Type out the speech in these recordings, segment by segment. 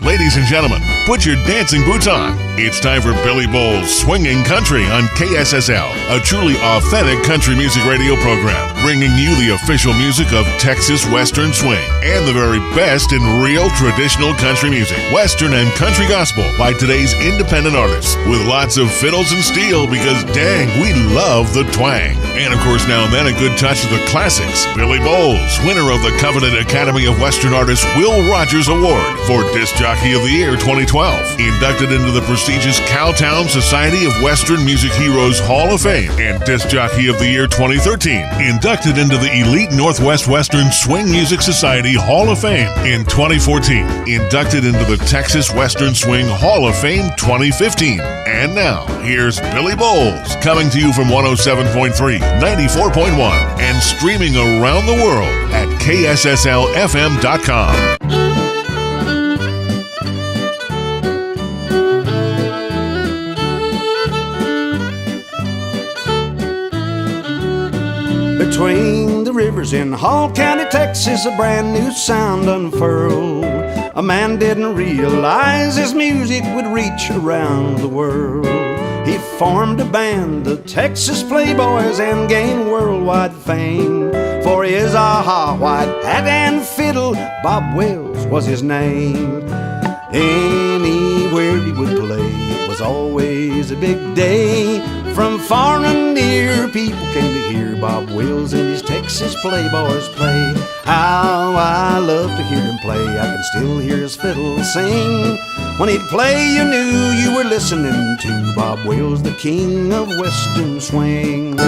Ladies and gentlemen, put your dancing boots on. It's time for Billy Bowles Swinging Country on KSSL, a truly authentic country music radio program, bringing you the official music of Texas Western Swing and the very best in real traditional country music, Western and country gospel by today's independent artists, with lots of fiddles and steel because dang, we love the twang. And of course, now and then a good touch of the classics. Billy Bowles, winner of the coveted Academy of Western Artists Will Rogers Award for Disc Jockey of the Year 2012, inducted into the prestigious Cowtown Society of Western Music Heroes Hall of Fame, and Disc Jockey of the Year 2013, inducted into the Elite Northwest Western Swing Music Society Hall of Fame in 2014, inducted into the Texas Western Swing Hall of Fame 2015. And now, here's Billy Bowles, coming to you from 107.3, 94.1, and streaming around the world at KSSLFM.com. Between the rivers in Hall County, Texas, a brand new sound unfurled. A man didn't realize his music would reach around the world. He formed a band, the Texas Playboys, and gained worldwide fame. For his aha white hat and fiddle, Bob Wills was his name. Anywhere he would play, it was always a big day. From far and near, people came to hear Bob Wills and his Texas Playboys play. How I love to hear him play, I can still hear his fiddle sing. When he'd play, you knew you were listening to Bob Wills, the king of Western Swing.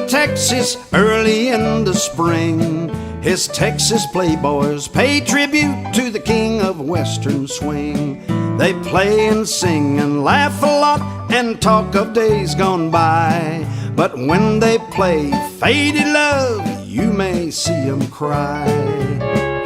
Texas, early in the spring, his Texas Playboys pay tribute to the king of Western Swing. They play and sing and laugh a lot and talk of days gone by. But when they play Faded Love, you may see them cry.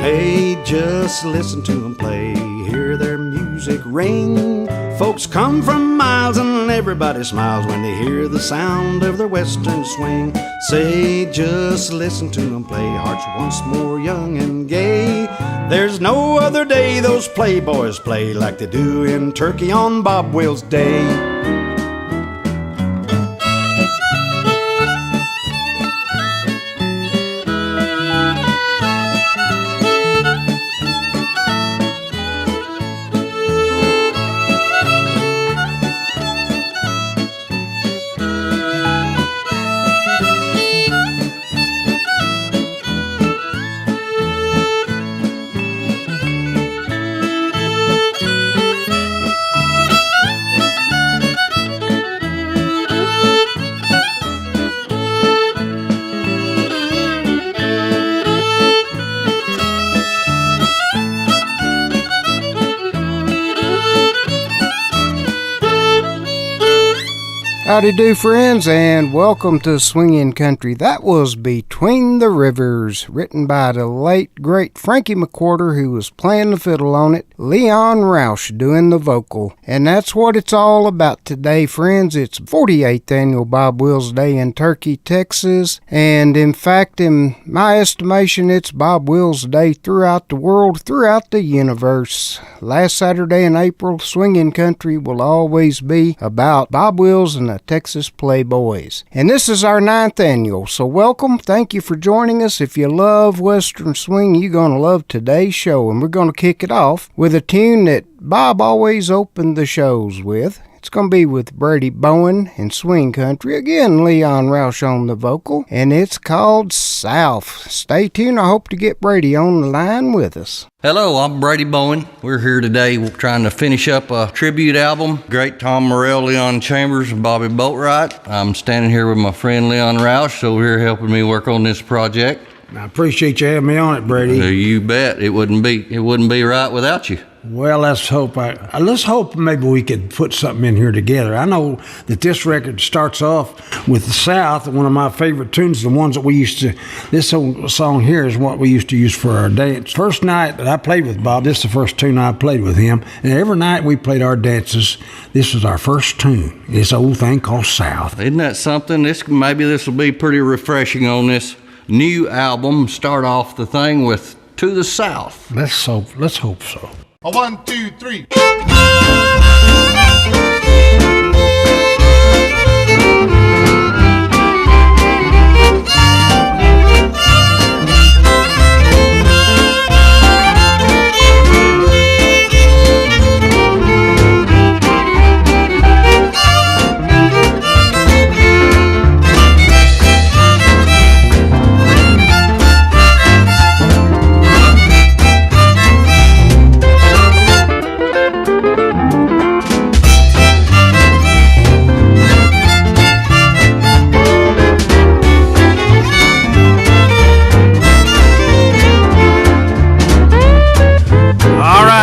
Hey, just listen to them play, hear their music ring. Folks come from miles and everybody smiles when they hear the sound of their Western swing. Say, just listen to them play, hearts once more young and gay. There's no other day those Playboys play like they do in Turkey on Bob Wills' day. Howdy do, friends, and welcome to Swinging Country. That was Between the Rivers, written by the late, great Frankie McWhorter, who was playing the fiddle on it, Leon Rausch doing the vocal. And that's what it's all about today, friends. It's 48th Annual Bob Wills Day in Turkey, Texas. And in fact, in my estimation, it's Bob Wills Day throughout the world, throughout the universe. Last Saturday in April, Swinging Country will always be about Bob Wills and the Texas Playboys. And this is our 9th annual, so welcome. Thank you for joining us. If you love Western Swing, you're going to love today's show, and we're going to kick it off with a tune that Bob always opened the shows with. It's going to be with Brady Bowen and Swing Country. Again, Leon Rausch on the vocal, and it's called South. Stay tuned. I hope to get Brady on the line with us. Hello, I'm Brady Bowen. We're here today trying to finish up a tribute album. Great Tom Morell, Leon Chambers, and Bobby Boatwright. I'm standing here with my friend Leon Rausch over here helping me work on this project. I appreciate you having me on it, Brady. You bet. It wouldn't be right without you. Well, let's hope maybe we could put something in here together. I know that this record starts off with the South. One of my favorite tunes, the ones that we used to, this whole song here is what we used to use for our dance. First night that I played with Bob, this is the first tune I played with him. And every night we played our dances, this was our first tune. This old thing called South. Isn't that something? Maybe this will be pretty refreshing on this new album. Start off the thing with To the South. Let's hope so. 1, 2, 3.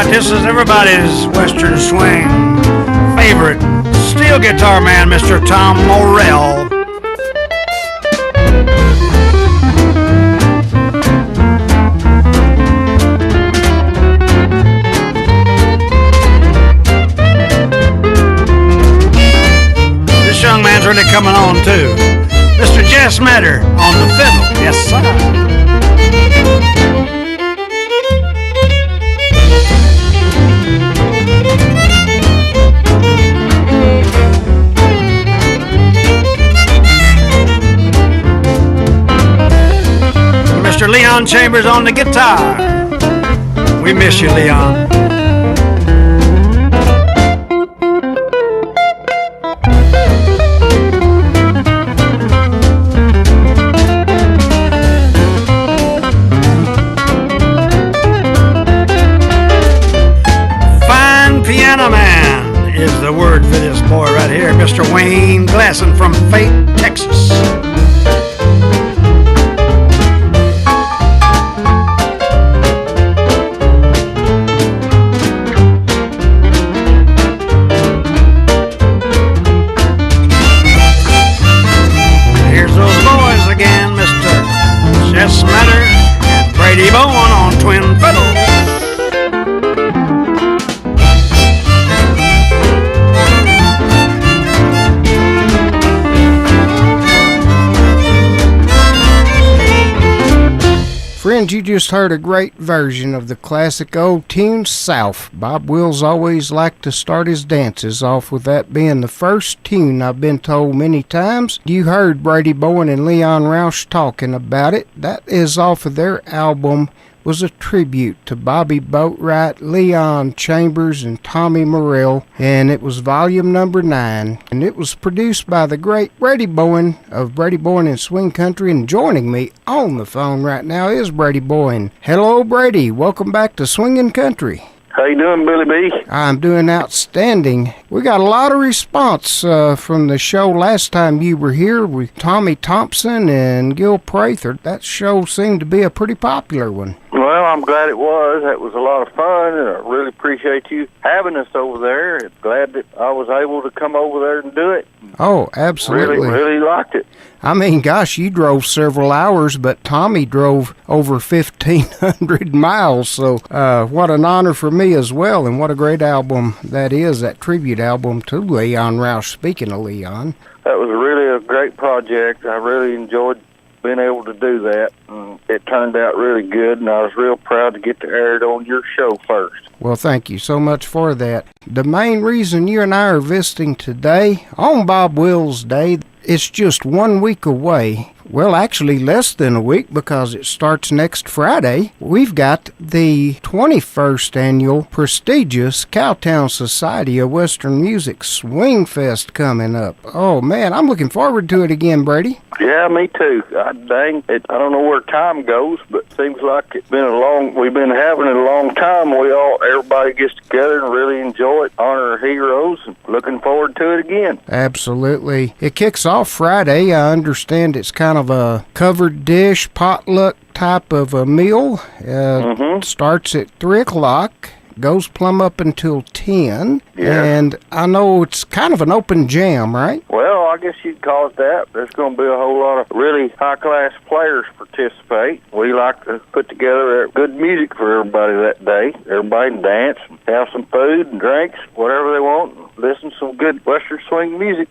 This is everybody's Western swing favorite steel guitar man, Mr. Tom Morell. This young man's really coming on too. Mr. Jess Matter on the fiddle. Yes, sir. Mr. Leon Chambers on the guitar. We miss you, Leon. Fine piano man is the word for this boy right here, Mr. Wayne Glasson from Fate, Texas. Brady Bowen on twin fiddle. Friends, you just heard a great version of the classic old tune South. Bob Wills always liked to start his dances off with that being the first tune, I've been told many times. You heard Brady Bowen and Leon Rausch talking about it. That is off of their album, was a tribute to Bobby Boatwright, Leon Chambers, and Tommy Morell, and it was volume number 9, and it was produced by the great Brady Bowen of Brady Bowen and Swing Country, and joining me on the phone right now is Brady Bowen. Hello, Brady. Welcome back to Swingin' Country. How you doing, Billy B? I'm doing outstanding. We got a lot of response from the show last time you were here with Tommy Thomsen and Gil Prather. That show seemed to be a pretty popular one. Well, I'm glad it was. That was a lot of fun, and I really appreciate you having us over there. Glad that I was able to come over there and do it. Oh, absolutely. Really liked it. I mean, gosh, you drove several hours, but Tommy drove over 1,500 miles, so what an honor for me as well, and what a great album that is, that tribute album to Leon Rausch. Speaking of Leon. That was really a great project. I really enjoyed being able to do that. It turned out really good, and I was real proud to get to air it on your show first. Well, thank you so much for that. The main reason you and I are visiting today, on Bob Wills Day, it's just 1 week away. Well, actually less than a week because it starts next Friday. We've got the 21st annual prestigious Cowtown Society of Western Music Swing Fest coming up. Oh man, I'm looking forward to it again, Brady. Yeah, me too. I don't know where time goes, but it seems like we've been having it a long time. Everybody gets together and really enjoy it, honor our heroes, and looking forward to it again. Absolutely. It kicks off Friday. I understand it's kind of a covered dish potluck type of a meal. Starts at 3 o'clock. goes plumb up until 10. Yeah. And I know it's kind of an open jam, right? Well, I guess you'd call it that. There's going to be a whole lot of really high-class players participate. We like to put together good music for everybody that day. Everybody can dance, and have some food and drinks, whatever they want, and listen to some good Western swing music.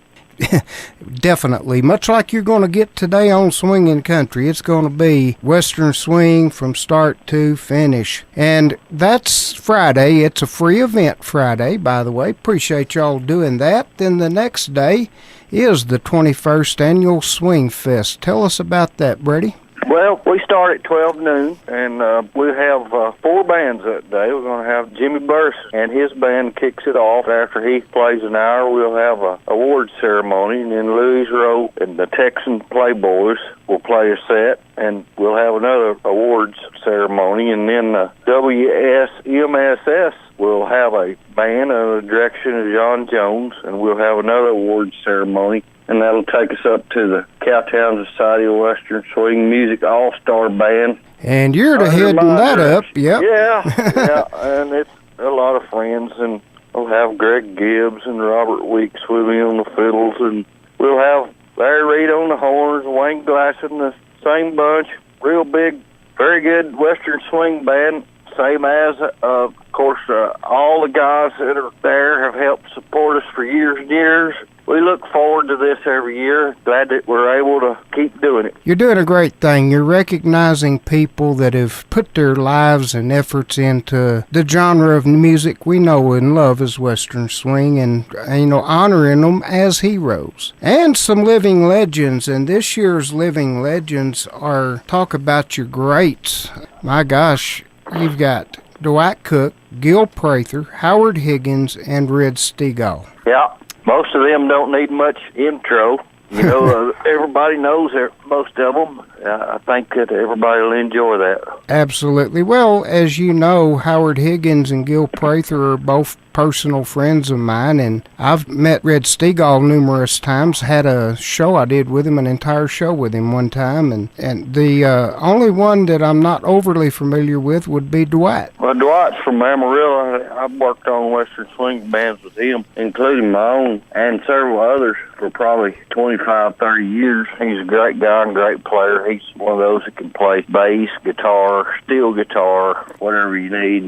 Definitely. Much like you're going to get today on Swingin' Country, it's going to be Western swing from start to finish. And that's Friday. It's a free event Friday, by the way. Appreciate y'all doing that. Then the next day is the 21st Annual Swingfest. Tell us about that, Brady. Well, we start at 12 noon, and we have 4 bands that day. We're going to have Jimmy Burson, and his band kicks it off. After he plays an hour, we'll have a award ceremony, and then Louis Rowe and the Texan Playboys will play a set, and we'll have another awards ceremony, and then WSMSS will have a band under the direction of John Jones, and we'll have another awards ceremony. And that'll take us up to the Cowtown Society of Western Swing Music All-Star Band. And you're to heading that up, yep. Yeah, and it's a lot of friends, and we'll have Greg Gibbs and Robert Weeks with me on the fiddles, and we'll have Larry Reed on the horns, Wayne Glasson, the same bunch. Real big, very good Western swing band, same as, of course, all the guys that are there have helped support us for years and years. We look forward to this every year. Glad that we're able to keep doing it. You're doing a great thing. You're recognizing people that have put their lives and efforts into the genre of music we know and love as Western swing, and honoring them as heroes. And some living legends, and this year's living legends are, talk about your greats. My gosh, you've got Dwight Cook, Gil Prather, Howard Higgins, and Red Steagall. Yeah. Most of them don't need much intro. Everybody knows most of them. I think that everybody will enjoy that. Absolutely. Well, as you know, Howard Higgins and Gil Prather are both personal friends of mine, and I've met Red Steagall numerous times. Had a show I did with him, an entire show with him one time, and the only one that I'm not overly familiar with would be Dwight. Well, Dwight's from Amarillo. I've worked on Western swing bands with him, including my own and several others, for probably 25, 30 years. He's a great guy and great player. He's one of those that can play bass, guitar, steel guitar, whatever you need,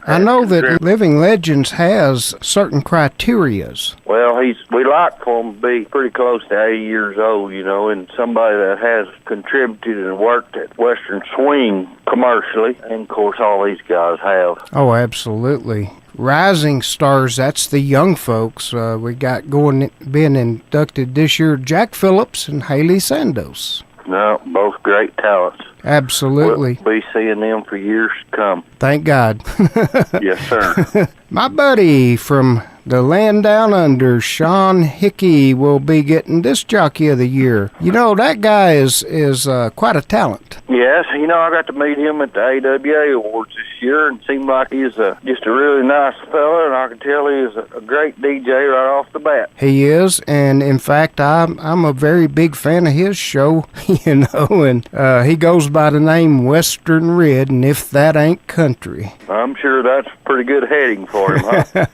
I know that Living Legends has certain criterias. Well, we like for him to be pretty close to 80 years old, and somebody that has contributed and worked at Western swing commercially, and of course all these guys have. Oh, absolutely. Rising stars, that's the young folks. We got being inducted this year, Jack Phillips and Haley Sandos. No, both great talents. Absolutely. We'll be seeing them for years to come. Thank God. Yes, sir. My buddy from the land down under, Sean Hickey, will be getting Disc Jockey of the Year. That guy is quite a talent. Yes, I got to meet him at the AWA Awards this year, and seemed like he's just a really nice fella, and I can tell he is a great DJ right off the bat. He is, and in fact, I'm a very big fan of his show, and he goes by the name Western Red, and if that ain't country. I'm sure that's a pretty good heading for him, huh?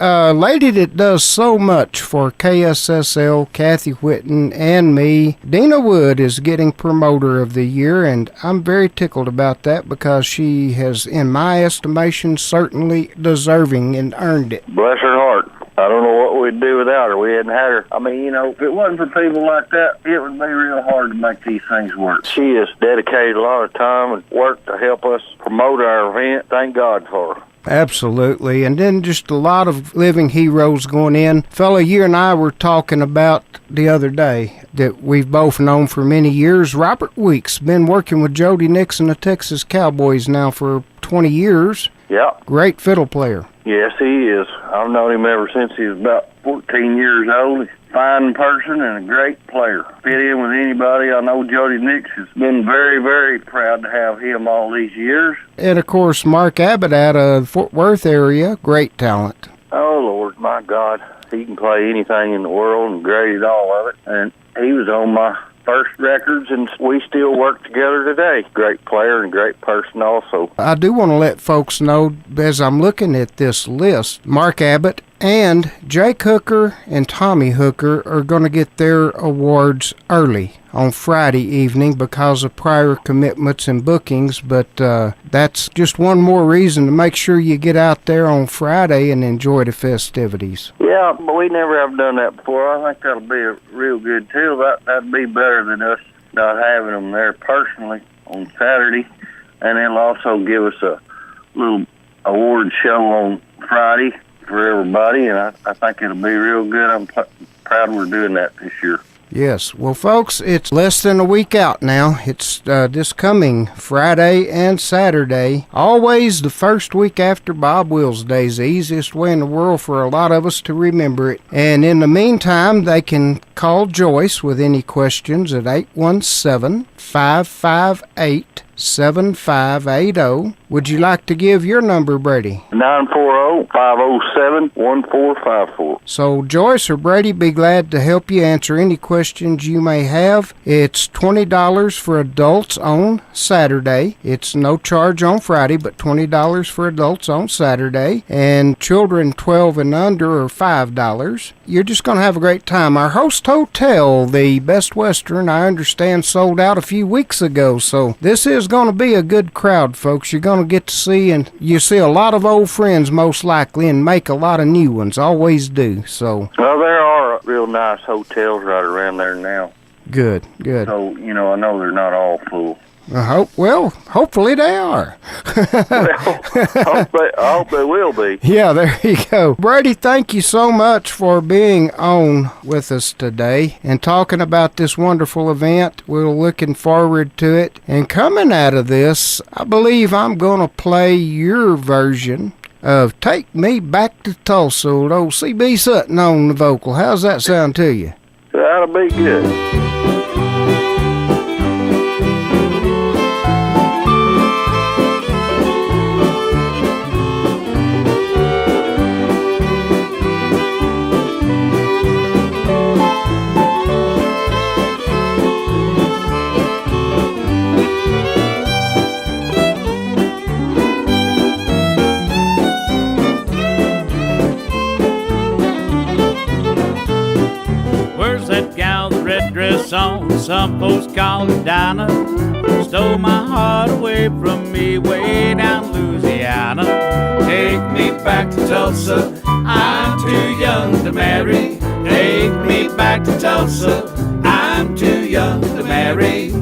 A lady that does so much for KSSL, Kathy Whitten, and me, Dina Wood, is getting Promoter of the Year, and I'm very tickled about that because she has, in my estimation, certainly deserving and earned it. Bless her heart. I don't know what we'd do without her. We hadn't had her. I mean, if it wasn't for people like that, it would be real hard to make these things work. She has dedicated a lot of time and work to help us promote our event. Thank God for her. Absolutely. And then just a lot of living heroes going in. Fella, you and I were talking about the other day that we've both known for many years. Robert Weeks, been working with Jody Nixon, the Texas Cowboys, now for 20 years. Yeah. Great fiddle player. Yes, he is. I've known him ever since he was about 14 years old. Fine person and a great player. Fit in with anybody. I know Jody Nix has been very, very proud to have him all these years. And, of course, Mark Abbott out of the Fort Worth area, great talent. Oh, Lord, my God. He can play anything in the world and great at all of it. And he was on my first records, and we still work together today. Great player and great person also. I do want to let folks know, as I'm looking at this list, Mark Abbott and Jake Hooker and Tommy Hooker are going to get their awards early on Friday evening because of prior commitments and bookings, but that's just one more reason to make sure you get out there on Friday and enjoy the festivities. Yeah, but we never have done that before. I think that'll be a real good deal. That'd be better than us not having them there personally on Saturday, and it'll also give us a little award show on Friday for everybody, and I think it'll be real good. I'm proud we're doing that this year. Yes. Well, folks, it's less than a week out now. It's this coming Friday and Saturday. Always the first week after Bob Wills Day is the easiest way in the world for a lot of us to remember it. And in the meantime, they can call Joyce with any questions at 817-558-7580. Would you like to give your number, Brady? 940-507-1454. So Joyce or Brady be glad to help you answer any questions you may have. It's $20 for adults on Saturday. It's no charge on Friday, but $20 for adults on Saturday. And children 12 and under are $5. You're just going to have a great time. Our host hotel, the Best Western, I understand sold out a few weeks ago. So this is going to be a good crowd, folks. You're going to get to see, and you see a lot of old friends most likely, and make a lot of new ones. Always do. So well, there are real nice hotels right around there now. Good. So I know they're not all full. Hopefully they are. I hope they will be. Yeah, there you go. Brady, thank you so much for being on with us today and talking about this wonderful event. We're looking forward to it. And coming out of this, I believe I'm going to play your version of Take Me Back to Tulsa with old CB Sutton on the vocal. How's that sound to you? That'll be good. On some folks call her Dinah, stole my heart away from me way down Louisiana. Take me back to Tulsa, I'm too young to marry. Take me back to Tulsa, I'm too young to marry.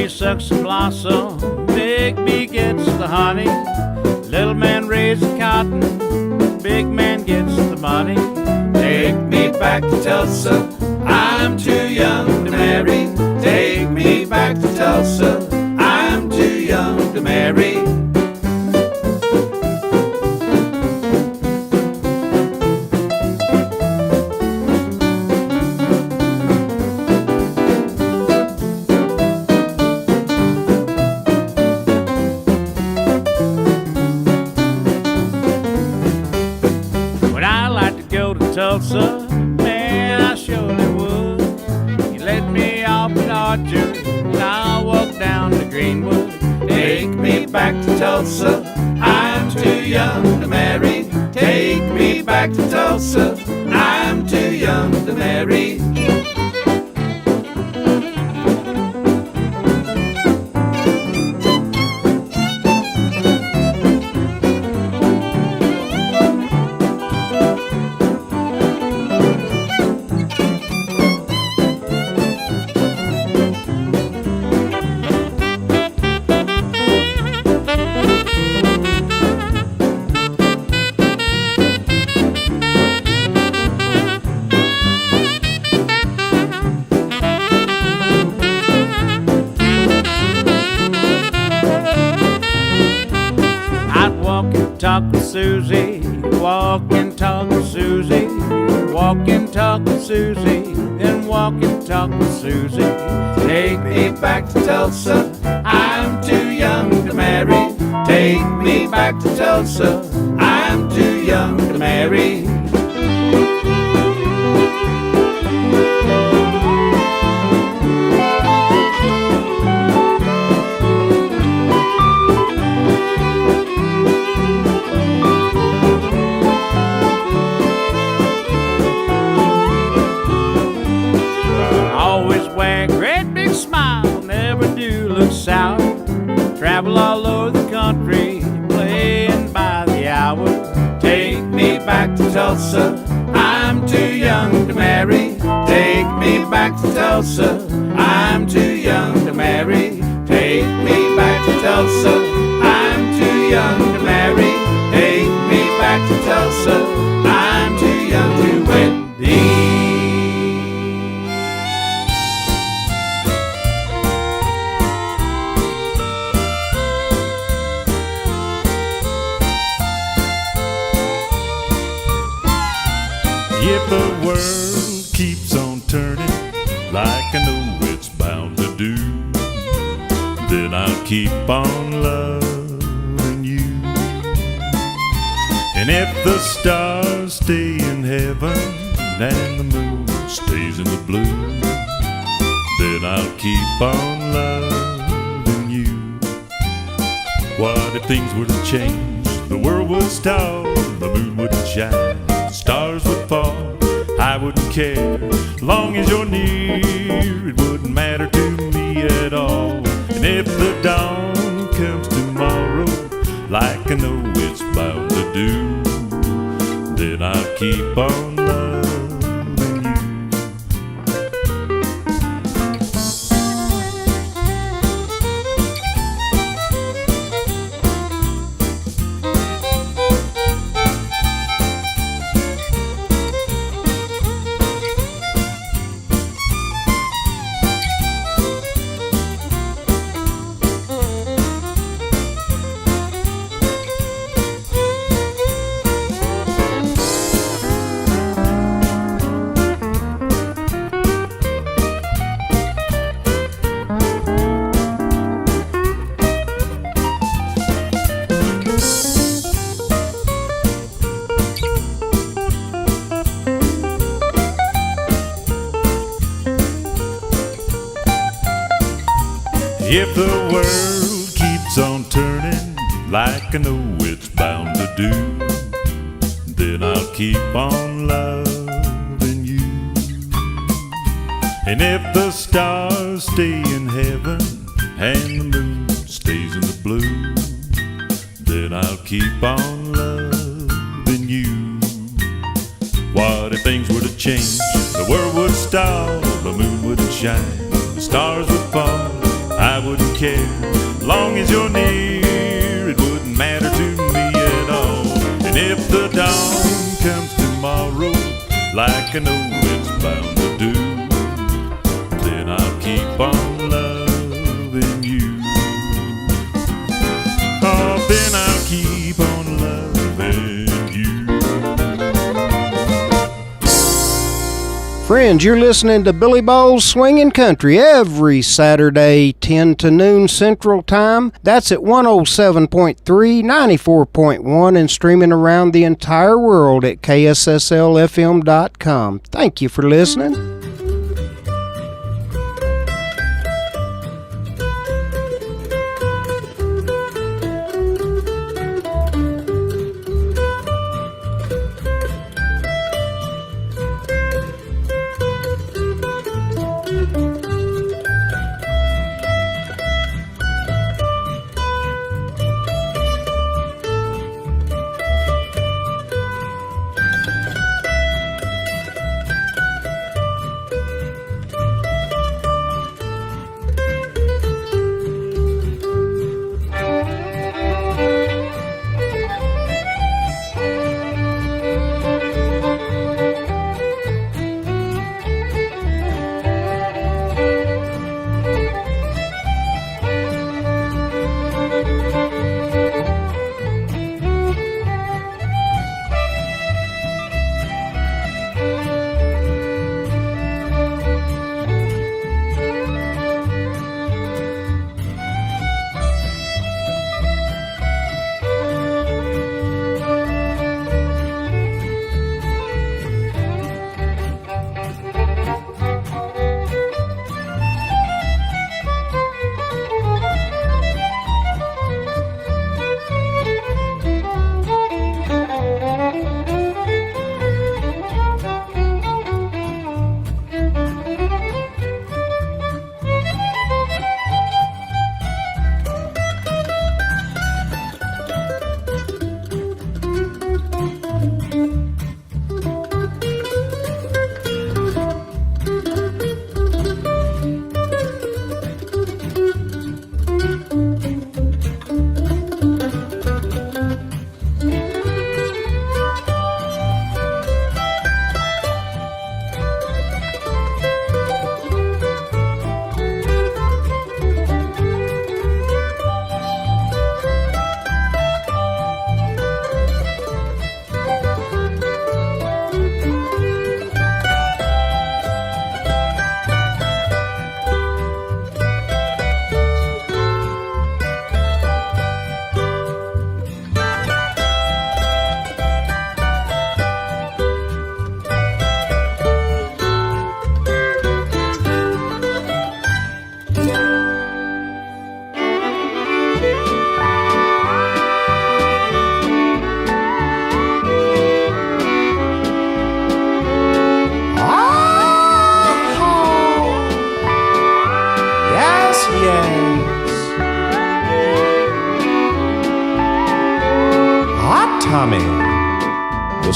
Sucks the blossom, big bee gets the honey. Little man raises cotton, big man gets the money. Take me back to Tulsa, I'm too young to marry. Take me back to Tulsa, I'm too young to marry. Tulsa, man, I surely would. You let me off at Archer, and I'll walk down to Greenwood. Take me back to Tulsa, I'm too young to marry. Take me back to Tulsa, I'm too young to marry. Susie, walk and talk with Susie, walk and talk with Susie, then walk and talk with Susie. Take me back to Tulsa, I'm too young to marry. Take me back to Tulsa, I'm too young to marry. South, travel all over the country, playing by the hour. Take me back to Tulsa, I'm too young to marry. Take me back to Tulsa, I'm too young to marry. Take me back to Tulsa, I'm too young to marry. Take me back to Tulsa, I'm too young to wed thee. If the world keeps on turning like I know it's bound to do, then I'll keep on loving you. And if the stars stay in heaven and the moon stays in the blue, then I'll keep on loving you. What if things were to change? The world would stall, the moon wouldn't shine, stars would fall, I wouldn't care. Long as you're near, it wouldn't matter to me at all. And if the dawn comes tomorrow, like I know it's bound to do, then I'll keep on loving you. If the world keeps on turning like I know it's bound to do, then I'll keep on loving you. And if the stars stay in heaven and the moon stays in the blue, then I'll keep on loving you. What if things were to change? The world would stall, the moon wouldn't shine, the stars would fall, I wouldn't care. Long as you're near, it wouldn't matter to me at all. And if the dawn comes tomorrow, like I know it's bound to do, then I'll keep on loving you. Oh, then I'll keep on loving you. Friends, you're listening to Billy Bowen Swing Country every Saturday, 10 to noon Central Time. That's at 107.3, 94.1, and streaming around the entire world at KSSLFM.com. Thank you for listening.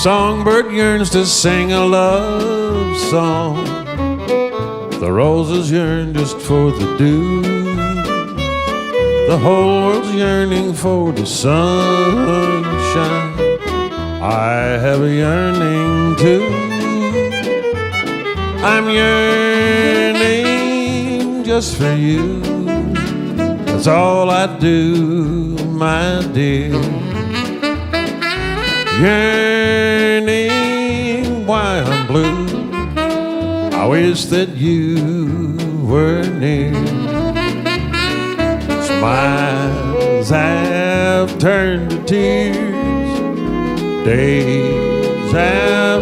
songbird yearns to sing a love song. The roses yearn just for the dew. The whole world's yearning for the sunshine. I have a yearning too. I'm yearning just for you. That's all I do, my dear. Yearning why I'm blue. I wish that you were near. Smiles have turned to tears. Days have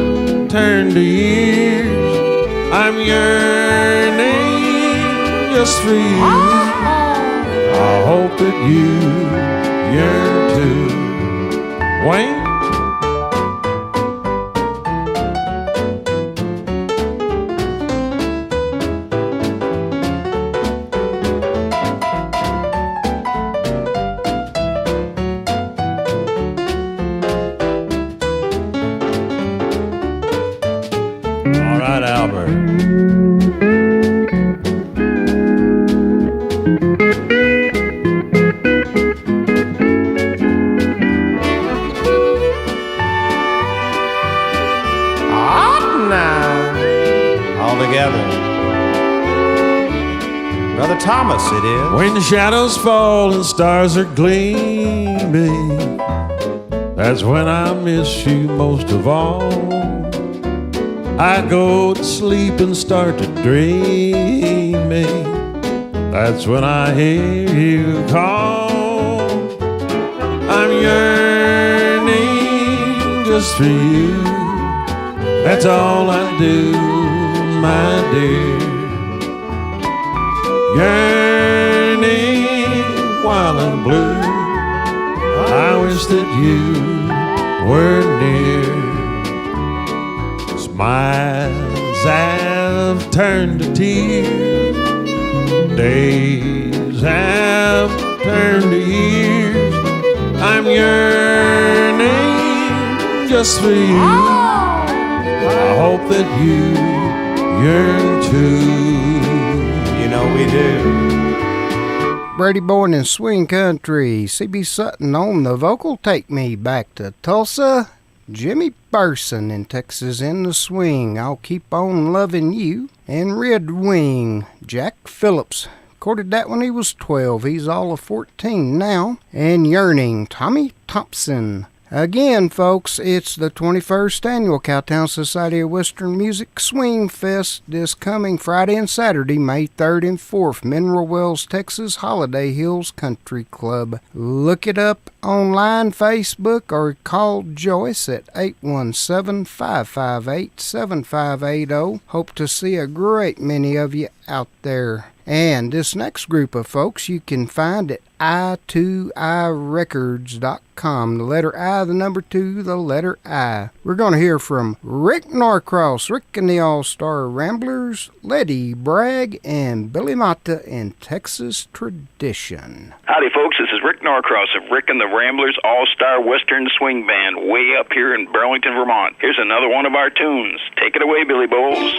turned to years. I'm yearning just for you. I hope that you yearn too. Wayne? All right, Albert. Brother Thomas, it is. When the shadows fall and stars are gleaming, that's when I miss you most of all. I go to sleep and start to dreaming, that's when I hear you call. I'm yearning just for you. That's all I do, my dear. Yearning while I'm blue. I wish that you were near. Smiles have turned to tears. Days have turned to years. I'm yearning just for you. I hope that you yearn too. You know we do. Brady Bowen Swing Country, CB Sutton on the vocal. Take me back to Tulsa. Jimmy Burson in Texas in the Swing. I'll keep on loving you. And Red Wing, Jack Phillips. Recorded that when he was 12. He's all of 14 now. And Yearning, Tommy Thomsen. Again, folks, it's the 21st Annual Cowtown Society of Western Music Swing Fest this coming Friday and Saturday, May 3rd and 4th, Mineral Wells, Texas, Holiday Hills Country Club. Look it up online, Facebook, or call Joyce at 817-558-7580. Hope to see a great many of you out there. And this next group of folks you can find at i2irecords.com. The letter I, the number 2, the letter I. We're going to hear from Rick Norcross, Rick and the All-Star Ramblers, Leddy Bragg, and Billy Mata in Texas Tradition. Howdy, folks. This is Rick Norcross of Rick and the Ramblers All-Star Western Swing Band way up here in Burlington, Vermont. Here's another one of our tunes. Take it away, Billy Bowles.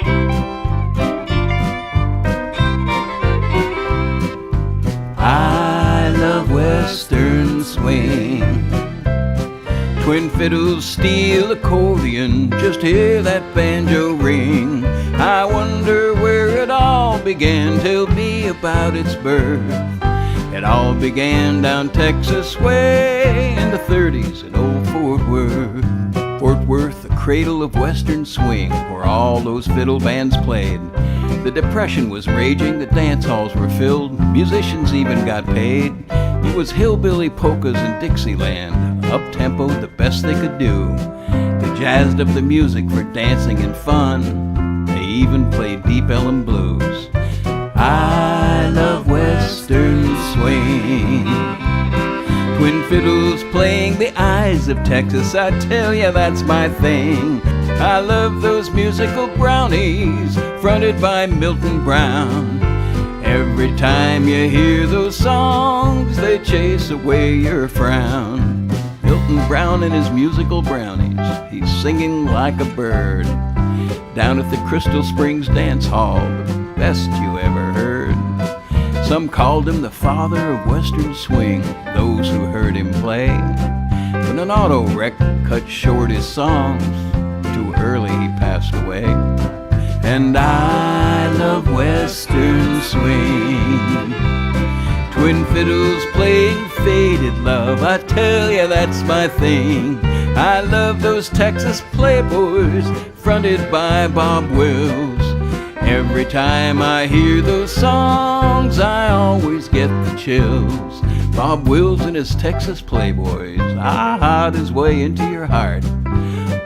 I love Western swing. Twin fiddles, steel accordion, just hear that banjo ring. I wonder where it all began, tell me about its birth. It all began down Texas way in the 30s in old Fort Worth. Fort Worth, the cradle of Western swing, where all those fiddle bands played. The Depression was raging, the dance halls were filled, musicians even got paid. It was hillbilly polkas and Dixieland, up-tempo, the best they could do. They jazzed up the music for dancing and fun. They even played Deep Ellum blues. I love Western swing. Twin fiddles playing the eyes of Texas, I tell ya that's my thing. I love those musical brownies, fronted by Milton Brown. Every time you hear those songs, they chase away your frown. Hilton Brown and his musical brownies. He's singing like a bird down at the Crystal Springs Dance Hall, the best you ever heard. Some called him the father of Western swing, those who heard him play. When an auto wreck cut short his songs, too early he passed away. And I love Western swing, twin fiddles playing faded love, I tell ya that's my thing. I love those Texas Playboys fronted by Bob Wills. Every time I hear those songs, I always get the chills. Bob Wills and his Texas Playboys, hide his way into your heart.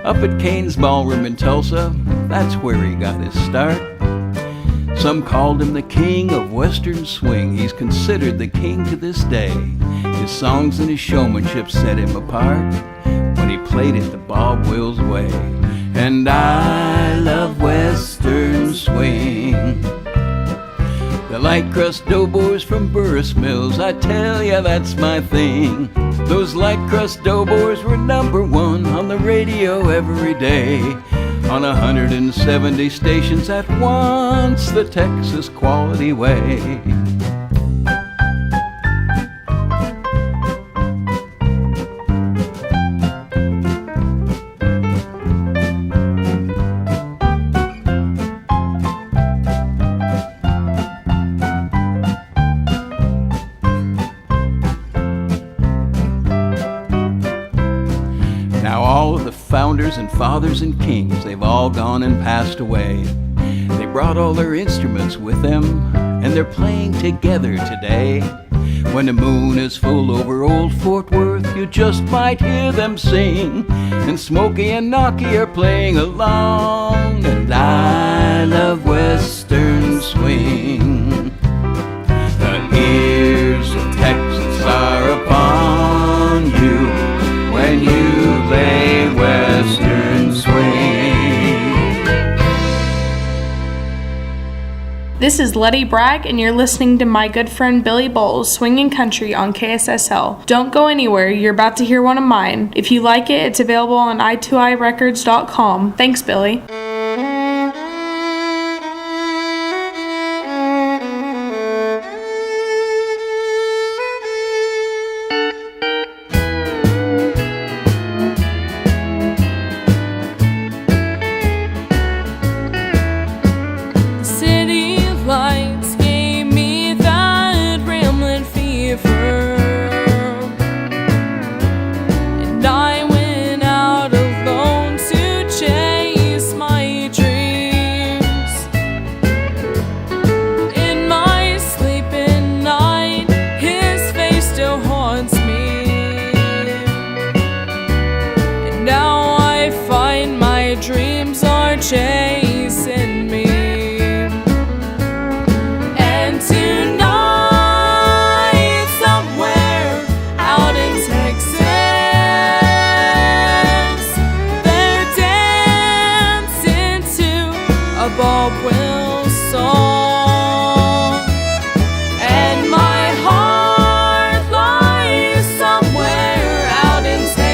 Up at Kane's Ballroom in Tulsa, that's where he got his start. Some called him the king of Western swing. He's considered the king to this day. His songs and his showmanship set him apart when he played it the Bob Wills way. And I love Western swing. The light crust doughboys from Burris Mills, I tell ya that's my thing. Those light crust doughboys were #1 on the radio every day. On 170 stations at once, the Texas quality way. Founders and fathers and kings, they've all gone and passed away. They brought all their instruments with them, and they're playing together today. When the moon is full over old Fort Worth, you just might hear them sing. And Smokey and Knocky are playing along, and I love Western swing. The ears of Texas are upon you when you play Western swing. This is Leddy Bragg, and you're listening to my good friend Billy Bowles, Swinging Country on KSSL. Don't go anywhere, you're about to hear one of mine. If you like it, it's available on i2irecords.com. Thanks, Billy. Chasing me, and tonight somewhere out in Texas, they're dancing to a Bob Wills song, and my heart lies somewhere out in Texas.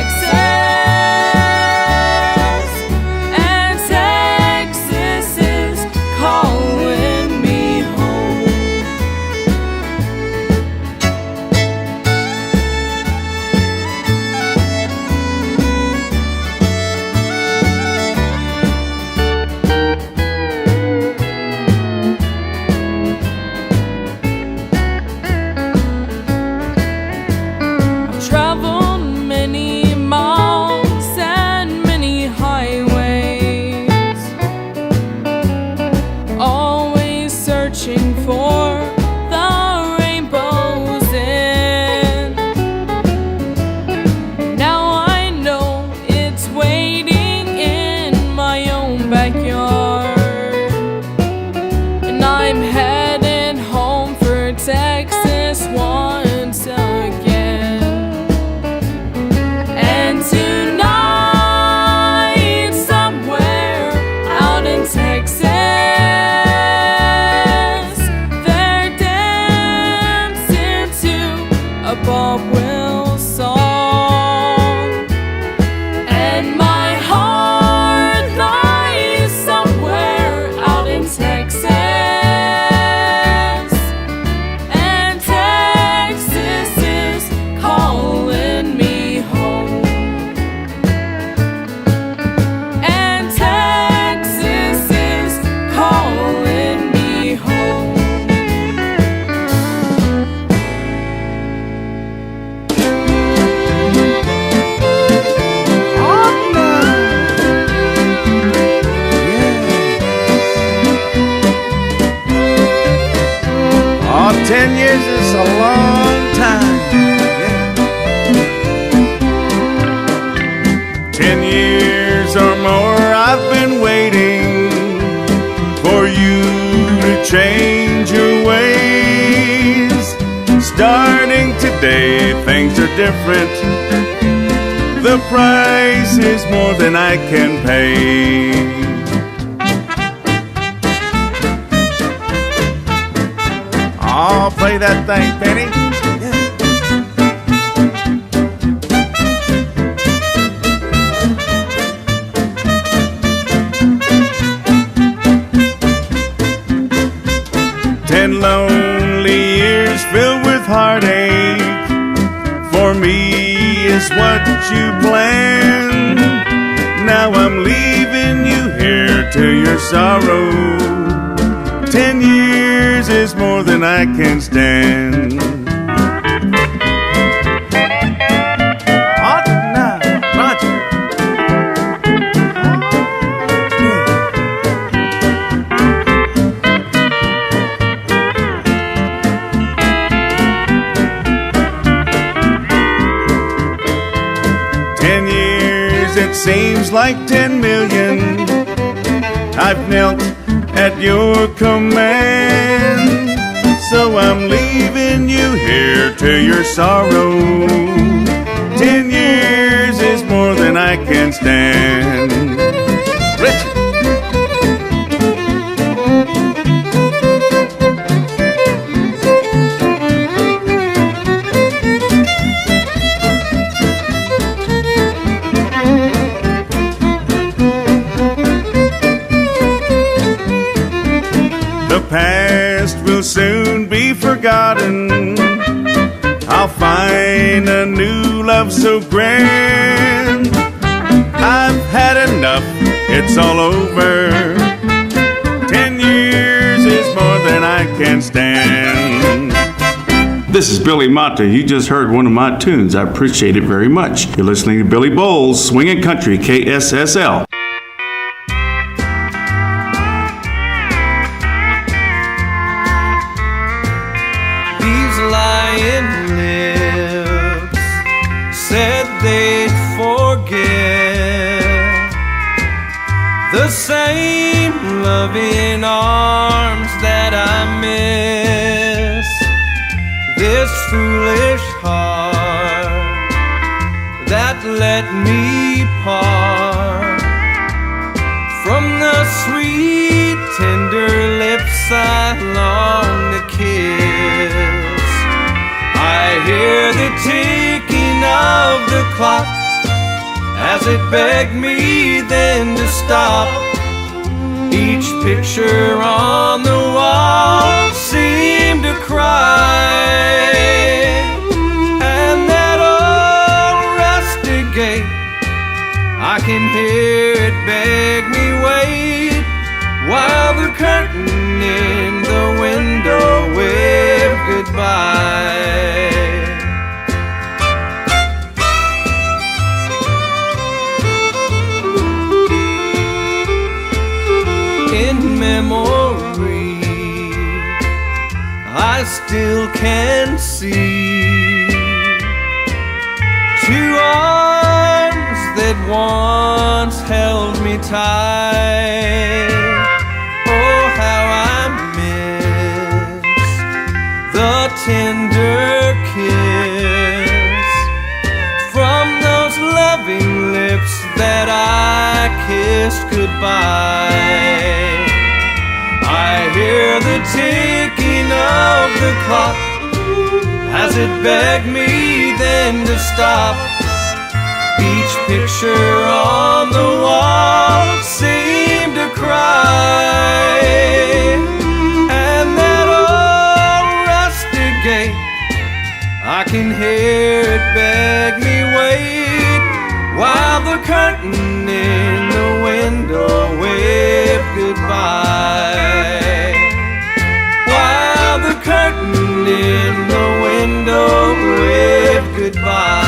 change your ways. Starting today, things are different. The price is more than I can pay. I'll play that thing, Penny. 10 lonely years filled with heartache for me is what you planned. Now I'm leaving you here to your sorrow. 10 years is more than I can stand. Hot now, Roger. 10 years, it seems like 10 million. I've knelt at your command, so I'm leaving you here to your sorrow. 10 years is more than I can stand. Richard. Past will soon be forgotten. I'll find a new love so grand. I've had enough, it's all over. 10 years is more than I can stand. This is Billy Mata. You just heard one of my tunes. I appreciate it very much. You're listening to Billy Bowles, Swingin' Country, KSSL. They'd forget the same loving arms that I miss. This foolish heart that let me part from the sweet, tender lips I long to kiss. I hear the ticking of the clock as it begged me then to stop. Each picture on the wall seemed to cry, and that old rusty gate, I can hear it beg me wait, while the curtain in the window waved goodbye. In memory, I still can see two arms that once held me tight. Oh, how I miss the tender kiss from those loving lips that I kissed goodbye. I hear the ticking of the clock as it begged me then to stop. Each picture on the wall seemed to cry, and that old rusty gate, I can hear it beg me wait, while the curtain in the window waved goodbye. While the curtain in the window waved goodbye.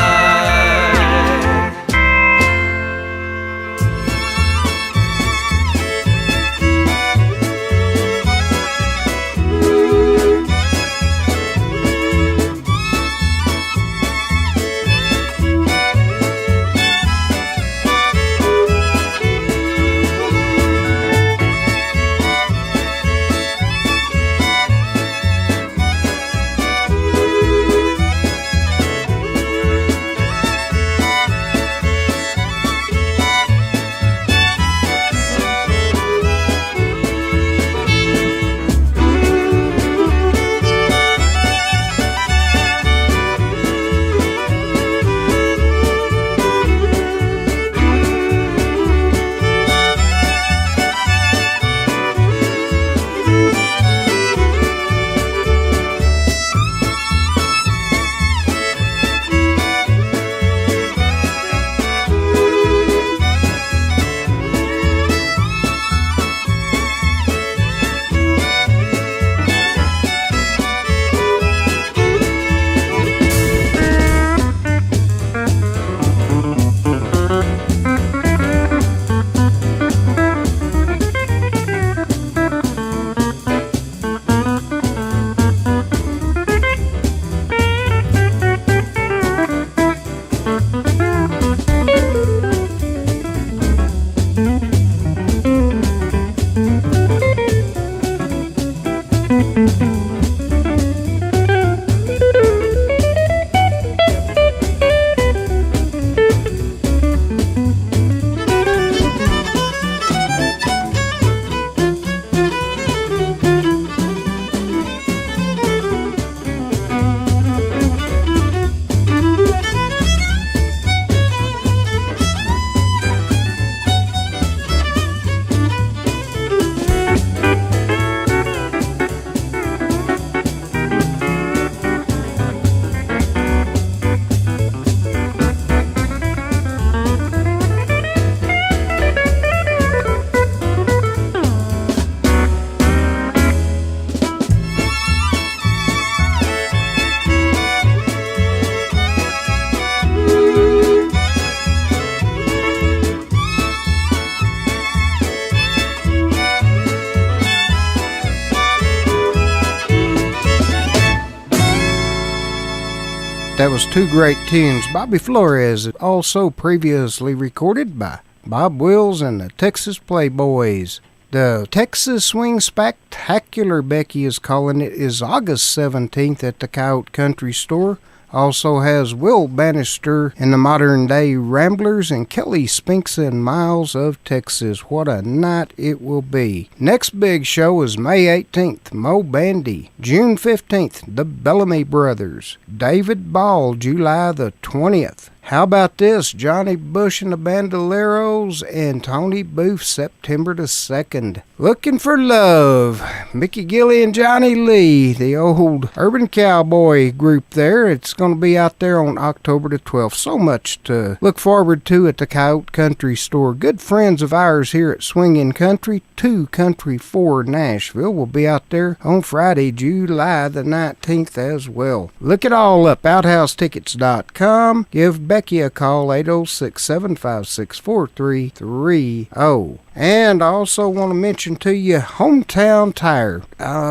That was two great tunes. Bobby Flores, also previously recorded by Bob Wills and the Texas Playboys. The Texas Swing Spectacular, Becky is calling it, is August 17th at the Cowtown Country Store. Also has Will Bannister and the Modern Day Ramblers and Kelly Spinks and Miles of Texas. What a night it will be. Next big show is May 18th, Mo Bandy. June 15th, the Bellamy Brothers. David Ball, July the 20th. How about this? Johnny Bush and the Bandoleros and Tony Booth, September the 2nd. Looking for Love. Mickey Gilley and Johnny Lee, the old urban cowboy group there. It's going to be out there on October the 12th. So much to look forward to at the Cowtown Country Store. Good friends of ours here at Swingin' Country, 2 Country 4 Nashville, will be out there on Friday, July the 19th as well. Look it all up, outhousetickets.com. Give Becky a call, 806-756-4330. And I also want to mention to you Hometown Tire.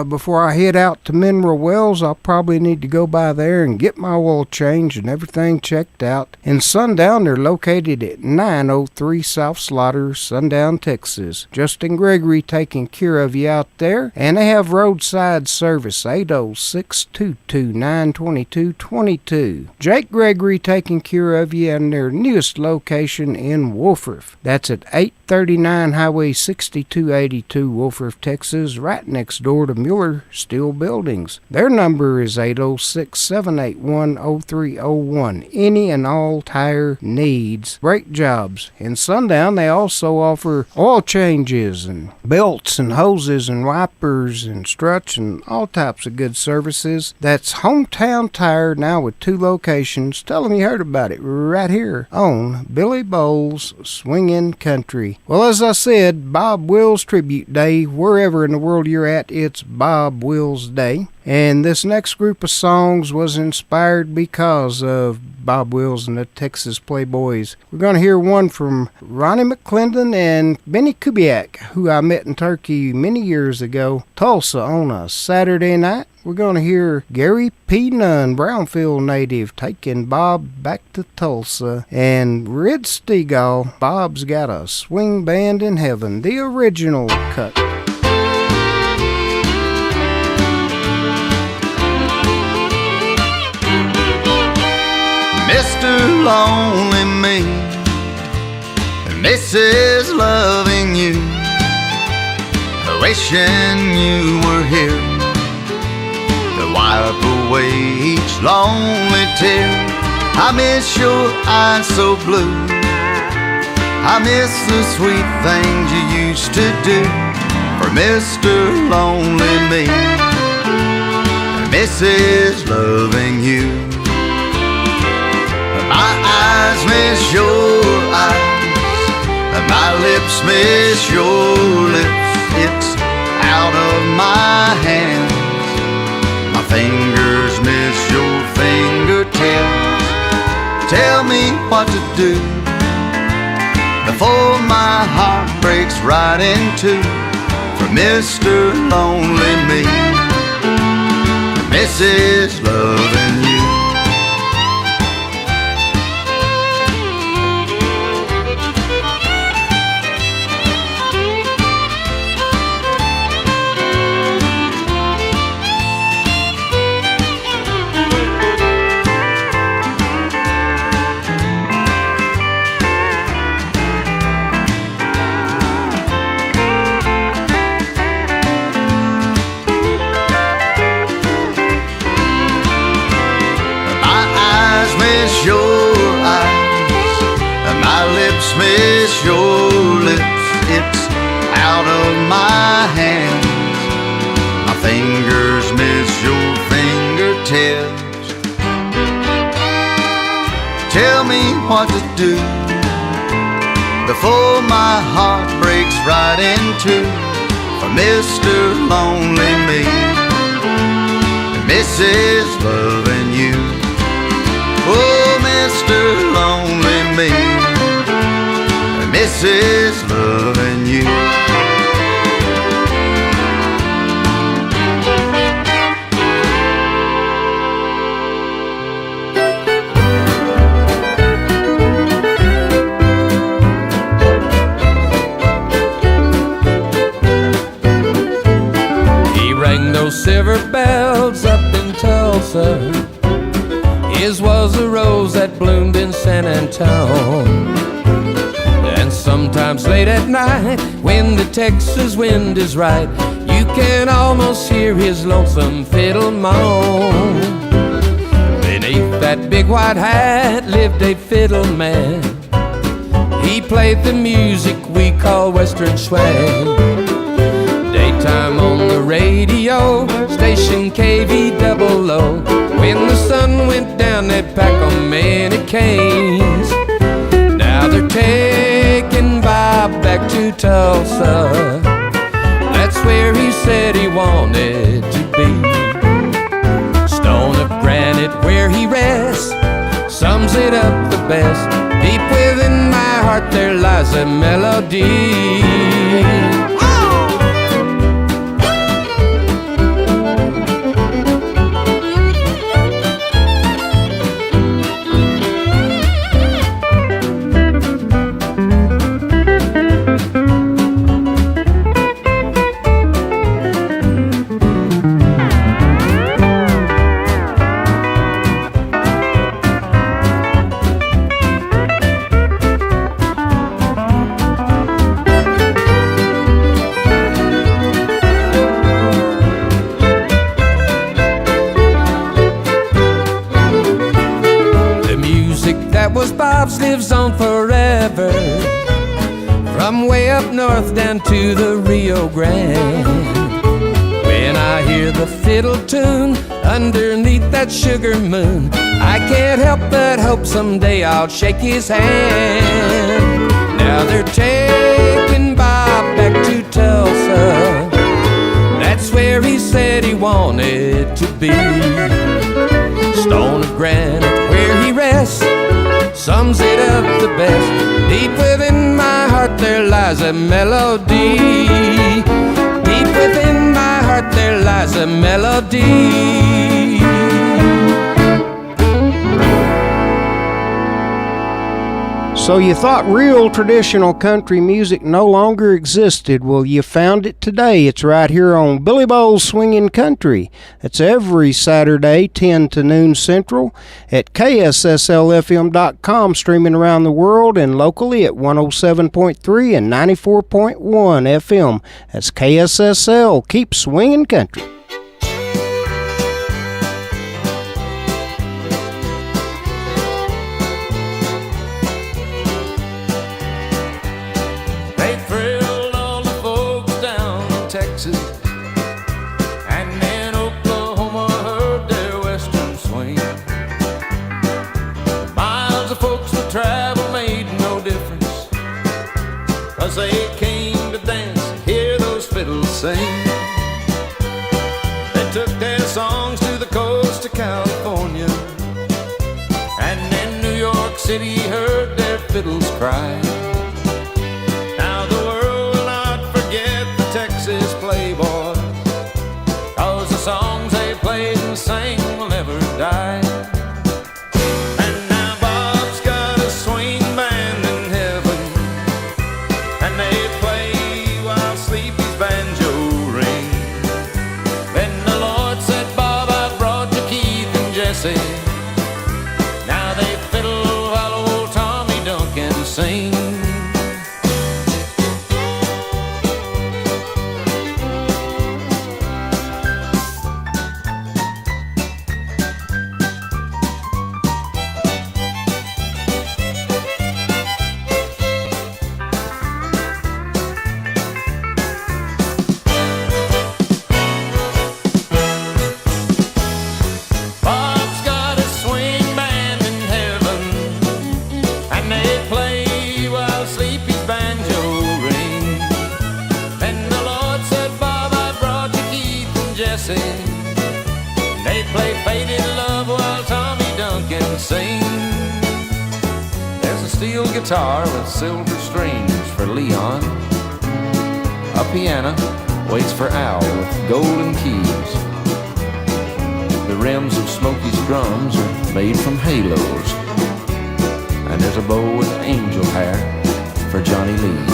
Before I head out to Mineral Wells, I'll probably need to go by there and get my oil changed and everything checked out. In Sundown, they're located at 903 South Slaughter, Sundown, Texas. Justin Gregory taking care of you out there. And they have roadside service, 806-229-2222. Jake Gregory taking care of you in their newest location in Wolford. That's at 839 Highway 6282, Wolford, Texas, right next door to Mueller Steel Buildings. Their number is 806-781-0301. Any and all tire needs, brake jobs. In Sundown, they also offer oil changes and belts and hoses and wipers and struts and all types of good services. That's Hometown Tire, now with 2 locations. Tell them you heard about it right here on Billy Bowles Swingin' Country. Well, as I said, Bob Wills Tribute Day. Wherever in the world you're at, it's Bob Wills Day. And this next group of songs was inspired because of Bob Wills and the Texas Playboys. We're going to hear one from Ronnie McClendon and Benny Kubiak, who I met in Turkey many years ago, Tulsa, on a Saturday night. We're going to hear Gary P. Nunn, Brownfield native, taking Bob back to Tulsa. And Red Steagall, Bob's Got a Swing Band in Heaven, the original cut. Mr. Lonely Me, Mrs. Loving You, wishing you were here to wipe away each lonely tear. I miss your eyes so blue, I miss the sweet things you used to do for Mr. Lonely Me, Mrs. Loving You. My eyes miss your eyes, my lips miss your lips. It's out of my hands, my fingers miss your fingertips. Tell me what to do before my heart breaks right in two for Mr. Lonely Me, Mrs. Loving You. Miss your lips, it's out of my hands, my fingers miss your fingertips. Tell me what to do before my heart breaks right in two for Mr. Lonely Me, Mrs. Loving You. Oh, Mr. Lonely Me, Mrs. Loving You. those silver bells up in Tulsa. His was a rose that bloomed in San Antone. And sometimes late at night, when the Texas wind is right, you can almost hear his lonesome fiddle moan. Beneath that big white hat lived a fiddle man. He played the music we call Western swag. Daytime on the radio, station KVOO. When the sun went down, they'd pack on many canes. Now they're taking Bob back to Tulsa. That's where he said he wanted to be. Stone of granite where he rests sums it up the best. Deep within my heart there lies a melody. Lives on forever, from way up north down to the Rio Grande. When I hear the fiddle tune underneath that sugar moon, I can't help but hope someday I'll shake his hand. Now they're taking Bob back to Tulsa. That's where he said he wanted to be. Stone of granite where he rests sums it up the best. Deep within my heart there lies a melody. Deep within my heart there lies a melody. So you thought real traditional country music no longer existed? Well, you found it today. It's right here on Billy Bowen's Swinging Country. It's every Saturday, 10 to noon Central, at KSSLFM.com, streaming around the world and locally at 107.3 and 94.1 FM. That's KSSL. Keep swinging country. They came to dance, hear those fiddles sing. They took their songs to the coast of California, and in New York City heard their fiddles cry. Now the world will not forget the Texas Playboys, 'cause the songs they played and sang will never die. Now they fiddle while old Tommy Duncan sings. They play Faded Love while Tommy Duncan sings. There's a steel guitar with silver strings for Leon. A piano waits for Al with golden keys. The rims of Smokey's drums are made from halos. And there's a bow with angel hair for Johnny Lee.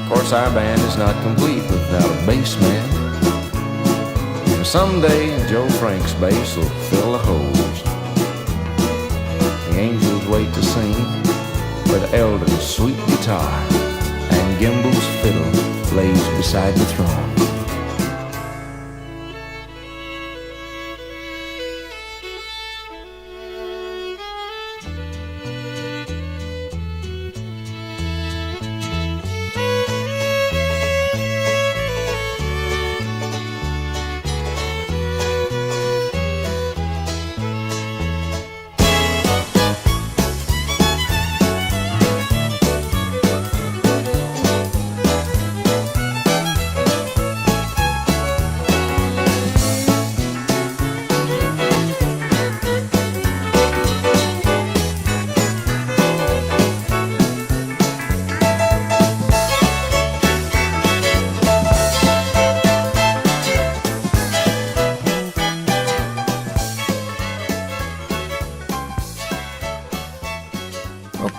Of course, our band is not complete without a bass man. And someday Joe Frank's bass will fill the holes. The angels wait to sing with Eldon's sweet guitar, and Gimbel's fiddle lays beside the throne.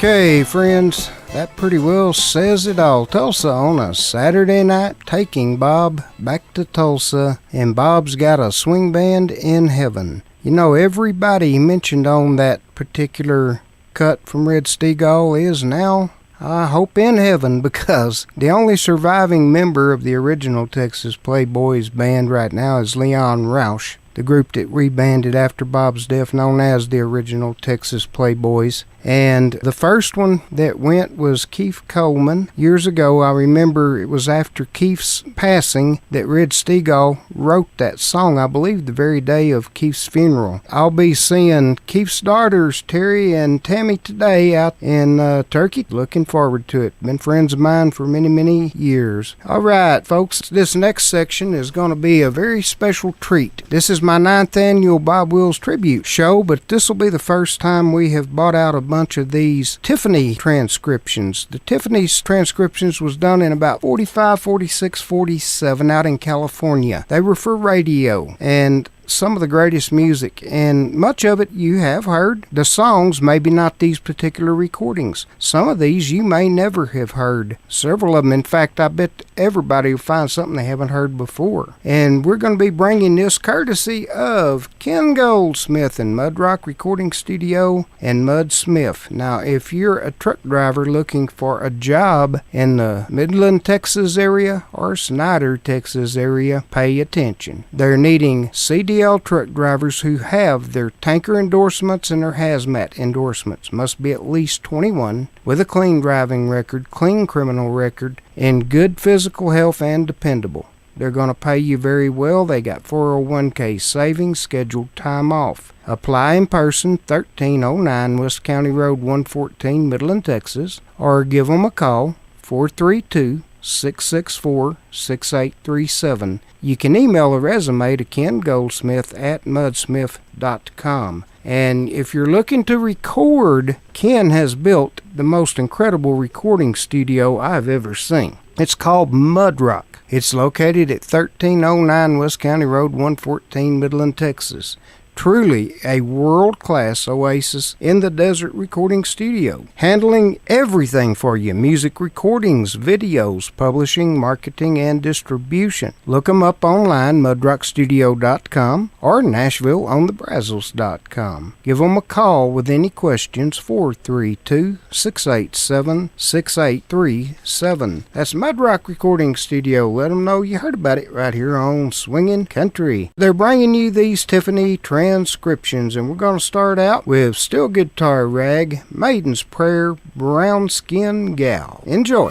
Okay, friends, that pretty well says it all. Tulsa on a Saturday night, taking Bob back to Tulsa, and Bob's got a swing band in heaven. You know, everybody mentioned on that particular cut from Red Steagall is now, I hope, in heaven, because the only surviving member of the original Texas Playboys band right now is Leon Rausch, the group that rebanded after Bob's death, known as the original Texas Playboys. And the first one that went was Keith Coleman. Years ago, I remember it was after Keith's passing that Red Steagall wrote that song, I believe the very day of Keith's funeral. I'll be seeing Keith's daughters, Terry and Tammy, today out in Turkey. Looking forward to it. Been friends of mine for many, many years. All right, folks, this next section is going to be a very special treat. This is my 9th annual Bob Wills tribute show, but this will be the first time we have bought out a bunch of these Tiffany transcriptions. The Tiffany's transcriptions was done in about 45, 46, 47 out in California. They were for radio, and some of the greatest music, and much of it you have heard. The songs, maybe not these particular recordings. Some of these you may never have heard. Several of them, in fact, I bet everybody will find something they haven't heard before. And we're going to be bringing this courtesy of Ken Goldsmith and Mud Rock Recording Studio and Mud Smith. Now, if you're a truck driver looking for a job in the Midland, Texas area or Snyder, Texas area, pay attention. They're needing CDL truck drivers who have their tanker endorsements and their hazmat endorsements. Must be at least 21 with a clean driving record, clean criminal record, and good physical health and dependable. They're going to pay you very well. They got 401k savings, scheduled time off. Apply in person, 1309 West County Road 114, Midland, Texas, or give them a call, 432-664-6837. You can email a resume to Ken Goldsmith at mudsmith.com. And if you're looking to record, Ken has built the most incredible recording studio I've ever seen. It's called Mud Rock. It's located at 1309 West County Road 114, Midland, Texas. Truly a world-class oasis in the desert recording studio, handling everything for you: music recordings, videos, publishing, marketing, and distribution. Look them up online, mudrockstudio.com or NashvilleOnTheBrazos.com. Give them a call with any questions, 432-687-6837. That's Mud Rock Recording Studio. Let them know you heard about it right here on Swingin' Country. They're bringing you these Tiffany transcriptions, and we're going to start out with Steel Guitar Rag, Maiden's Prayer, Brown Skin Gal. Enjoy.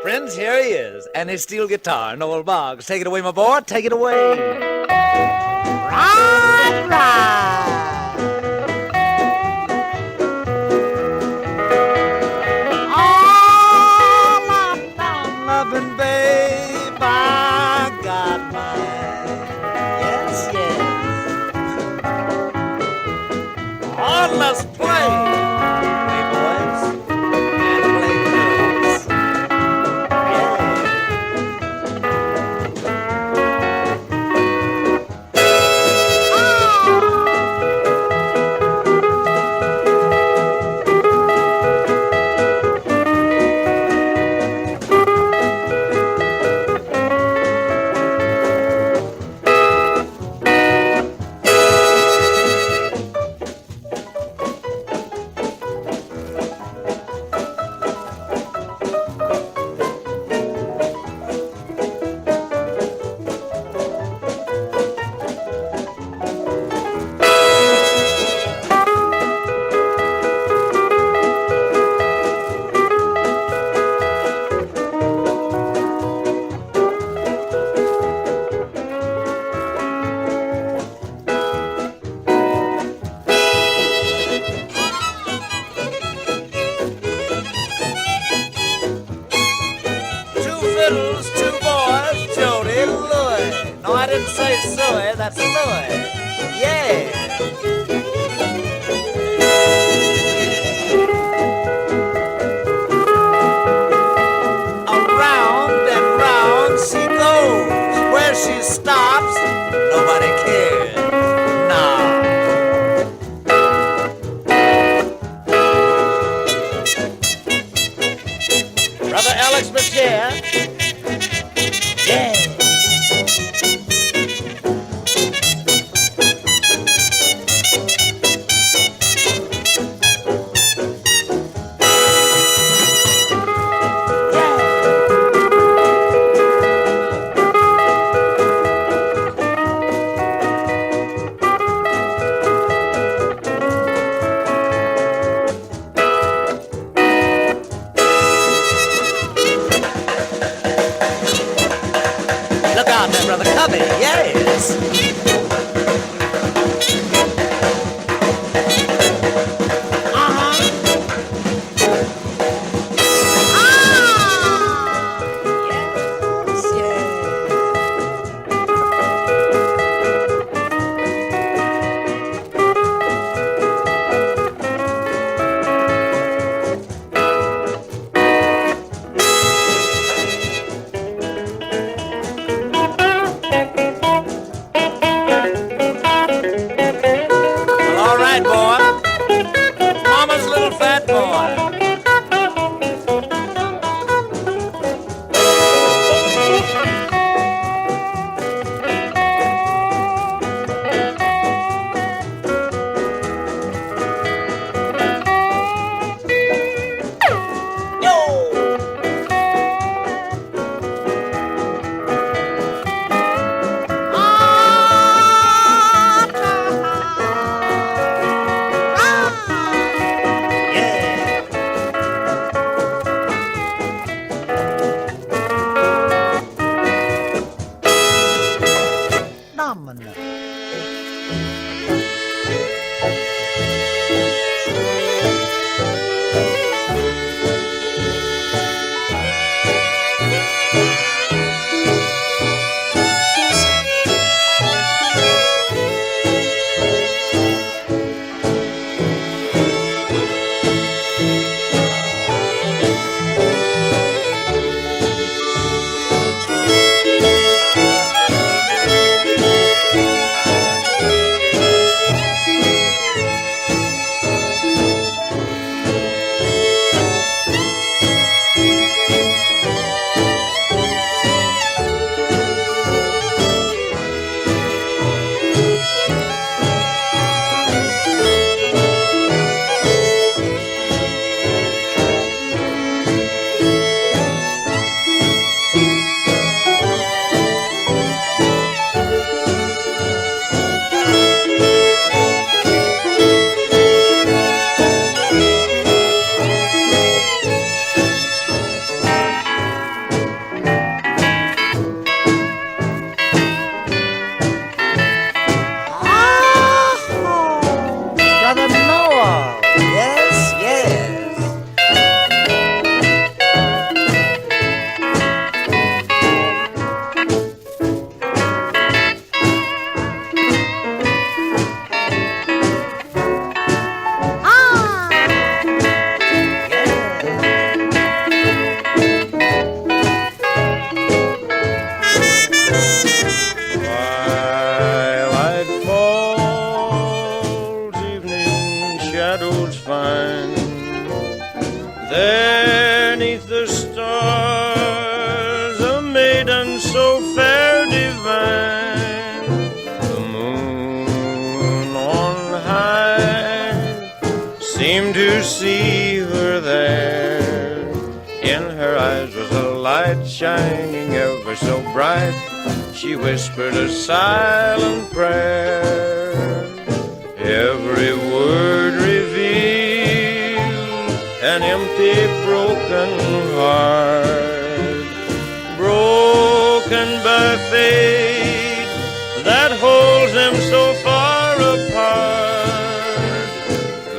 Friends, here he is, and his steel guitar, Noel Boggs. Take it away, my boy, take it away. Ride, ride. Oh, my loving babe, I got mine. Yes, yes. Oh, let's play. Play boys and play girls. girls, 2 boys, Jody, Louie. No, I didn't say Suey, that's Louie. Yeah. Around and round she goes. Where she stops, nobody cares. Nah. Brother Alex Macier. Yeah. Look out there, Brother Cubby, yes. Shining ever so bright, she whispered a silent prayer. Every word revealed an empty, broken heart, broken by fate that holds them so far apart.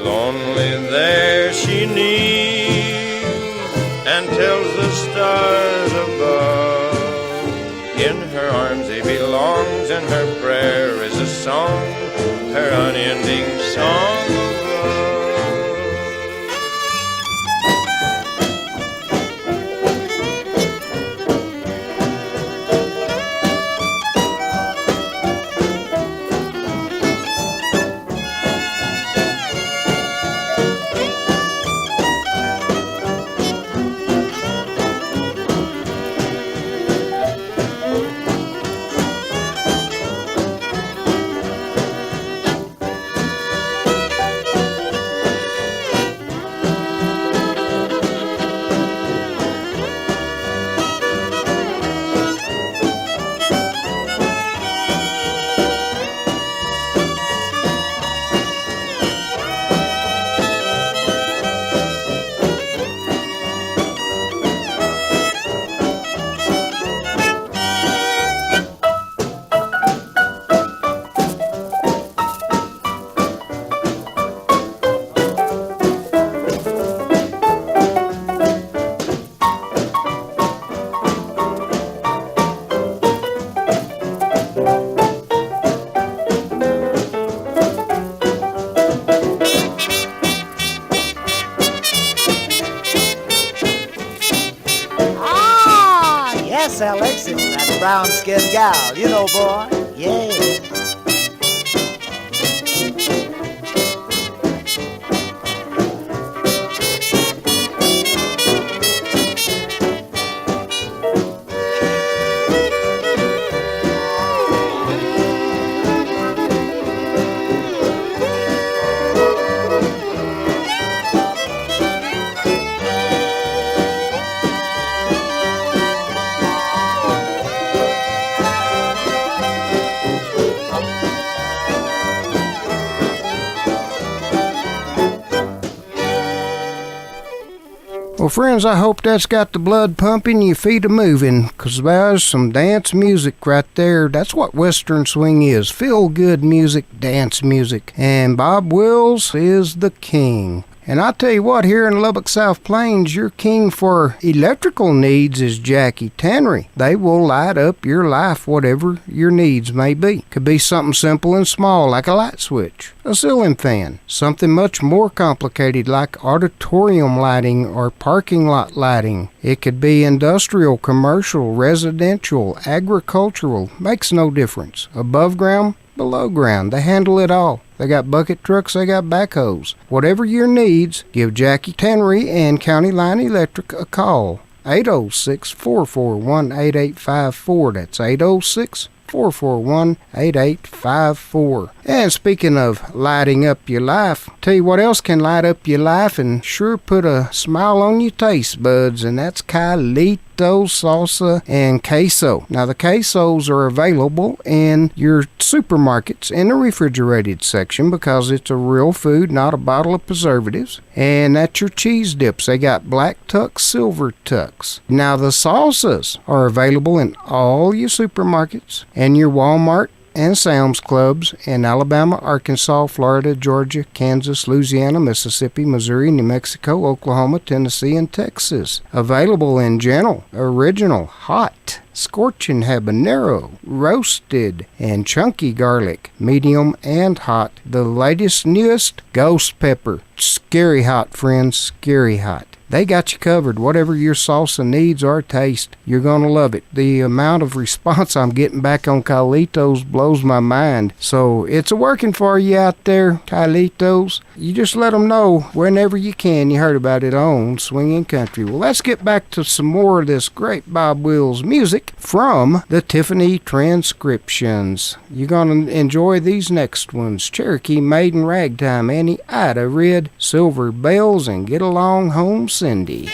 Lonely there she kneels and tells the stars above, In her arms he belongs, and her prayer is a song, her unending song of love. Alex, it's that brown-skinned gal, you know, boy. Yeah. Well, friends, I hope that's got the blood pumping, your feet a moving, because there's some dance music right there. That's what Western swing is, feel-good music, dance music. And Bob Wills is the king. And I tell you what, here in Lubbock South Plains, your king for electrical needs is Jackie Tannery. They will light up your life, whatever your needs may be. Could be something simple and small, like a light switch, a ceiling fan, something much more complicated like auditorium lighting or parking lot lighting. It could be industrial, commercial, residential, agricultural, makes no difference. Above ground, below ground, they handle it all. They got bucket trucks, they got backhoes. Whatever your needs, give Jackie Tannery and County Line Electric a call. 806-441-8854. That's 806-441-8854. And speaking of lighting up your life, tell you what else can light up your life and sure put a smile on your taste buds, and that's Calito salsa and queso. Now the quesos are available in your supermarkets in the refrigerated section because it's a real food, not a bottle of preservatives. And that's your cheese dips. They got black tucks, silver tucks. Now the salsas are available in all your supermarkets and your Walmart and Sam's Clubs in Alabama, Arkansas, Florida, Georgia, Kansas, Louisiana, Mississippi, Missouri, New Mexico, Oklahoma, Tennessee, and Texas. Available in gentle, original, hot, scorching habanero, roasted, and chunky garlic, medium and hot. The latest, newest, ghost pepper. Scary hot, friends, scary hot. They got you covered. Whatever your salsa needs or taste, you're going to love it. The amount of response I'm getting back on Calitos blows my mind. So it's a working for you out there, Calitos. You just let them know whenever you can. You heard about it on Swinging Country. Well, let's get back to some more of this great Bob Wills music from the Tiffany Transcriptions. You're going to enjoy these next ones. Cherokee Maiden Ragtime, Annie Ida Red, Silver Bells, and Get Along Home Cindy.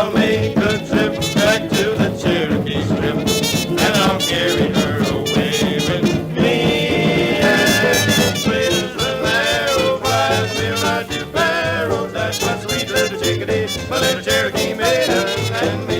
I'll make a trip back to the Cherokee Strip, and I'll carry her away with me. And places with narrow flies, we'll ride to barrels. That's what sweet little chickadee, my little Cherokee maiden and me.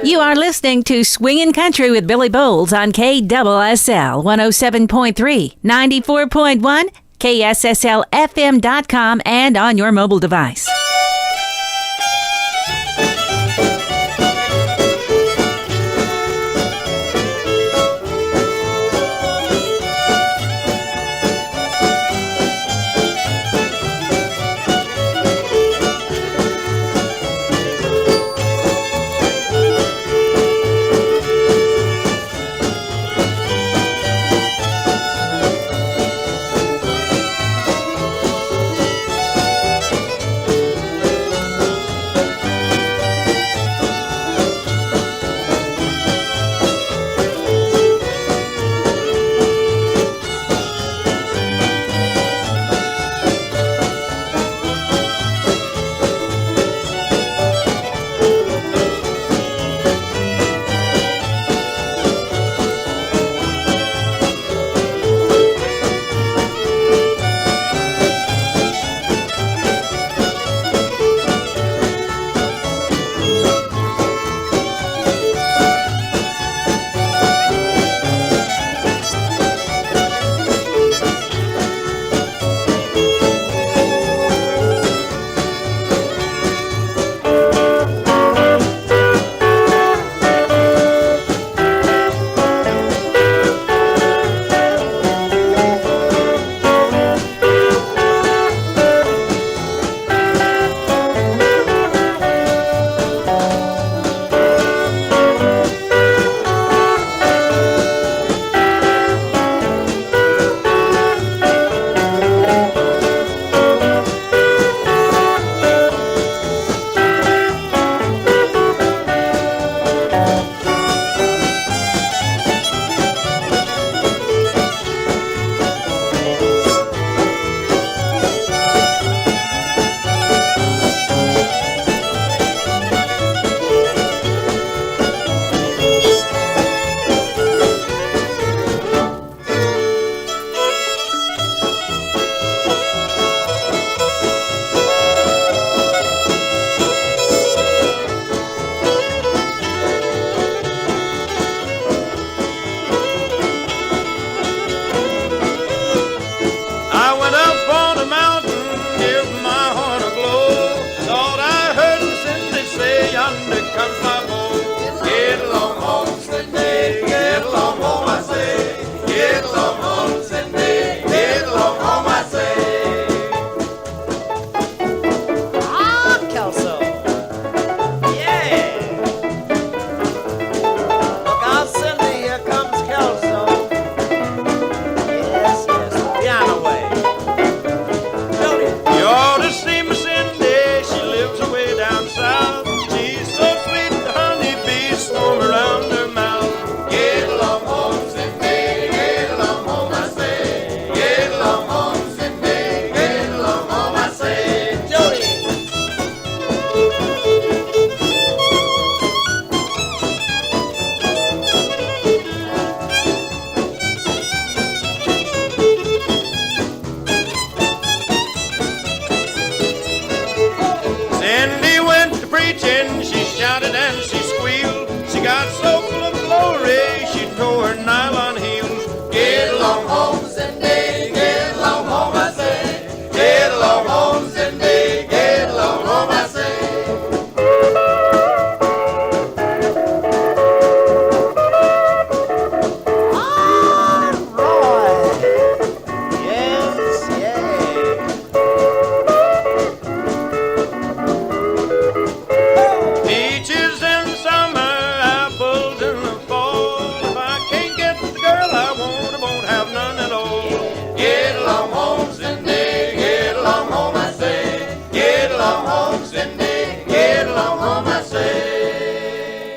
You are listening to Swingin' Country with Billy Bowles on KSSL 107.3, 94.1, KSSLFM.com, and on your mobile device. preaching, she shouted and she squealed. She got so full of glory, she tore her nylon heels. Get along home, Cindy, get along home, I say. Get along home, Cindy, get along home, I say.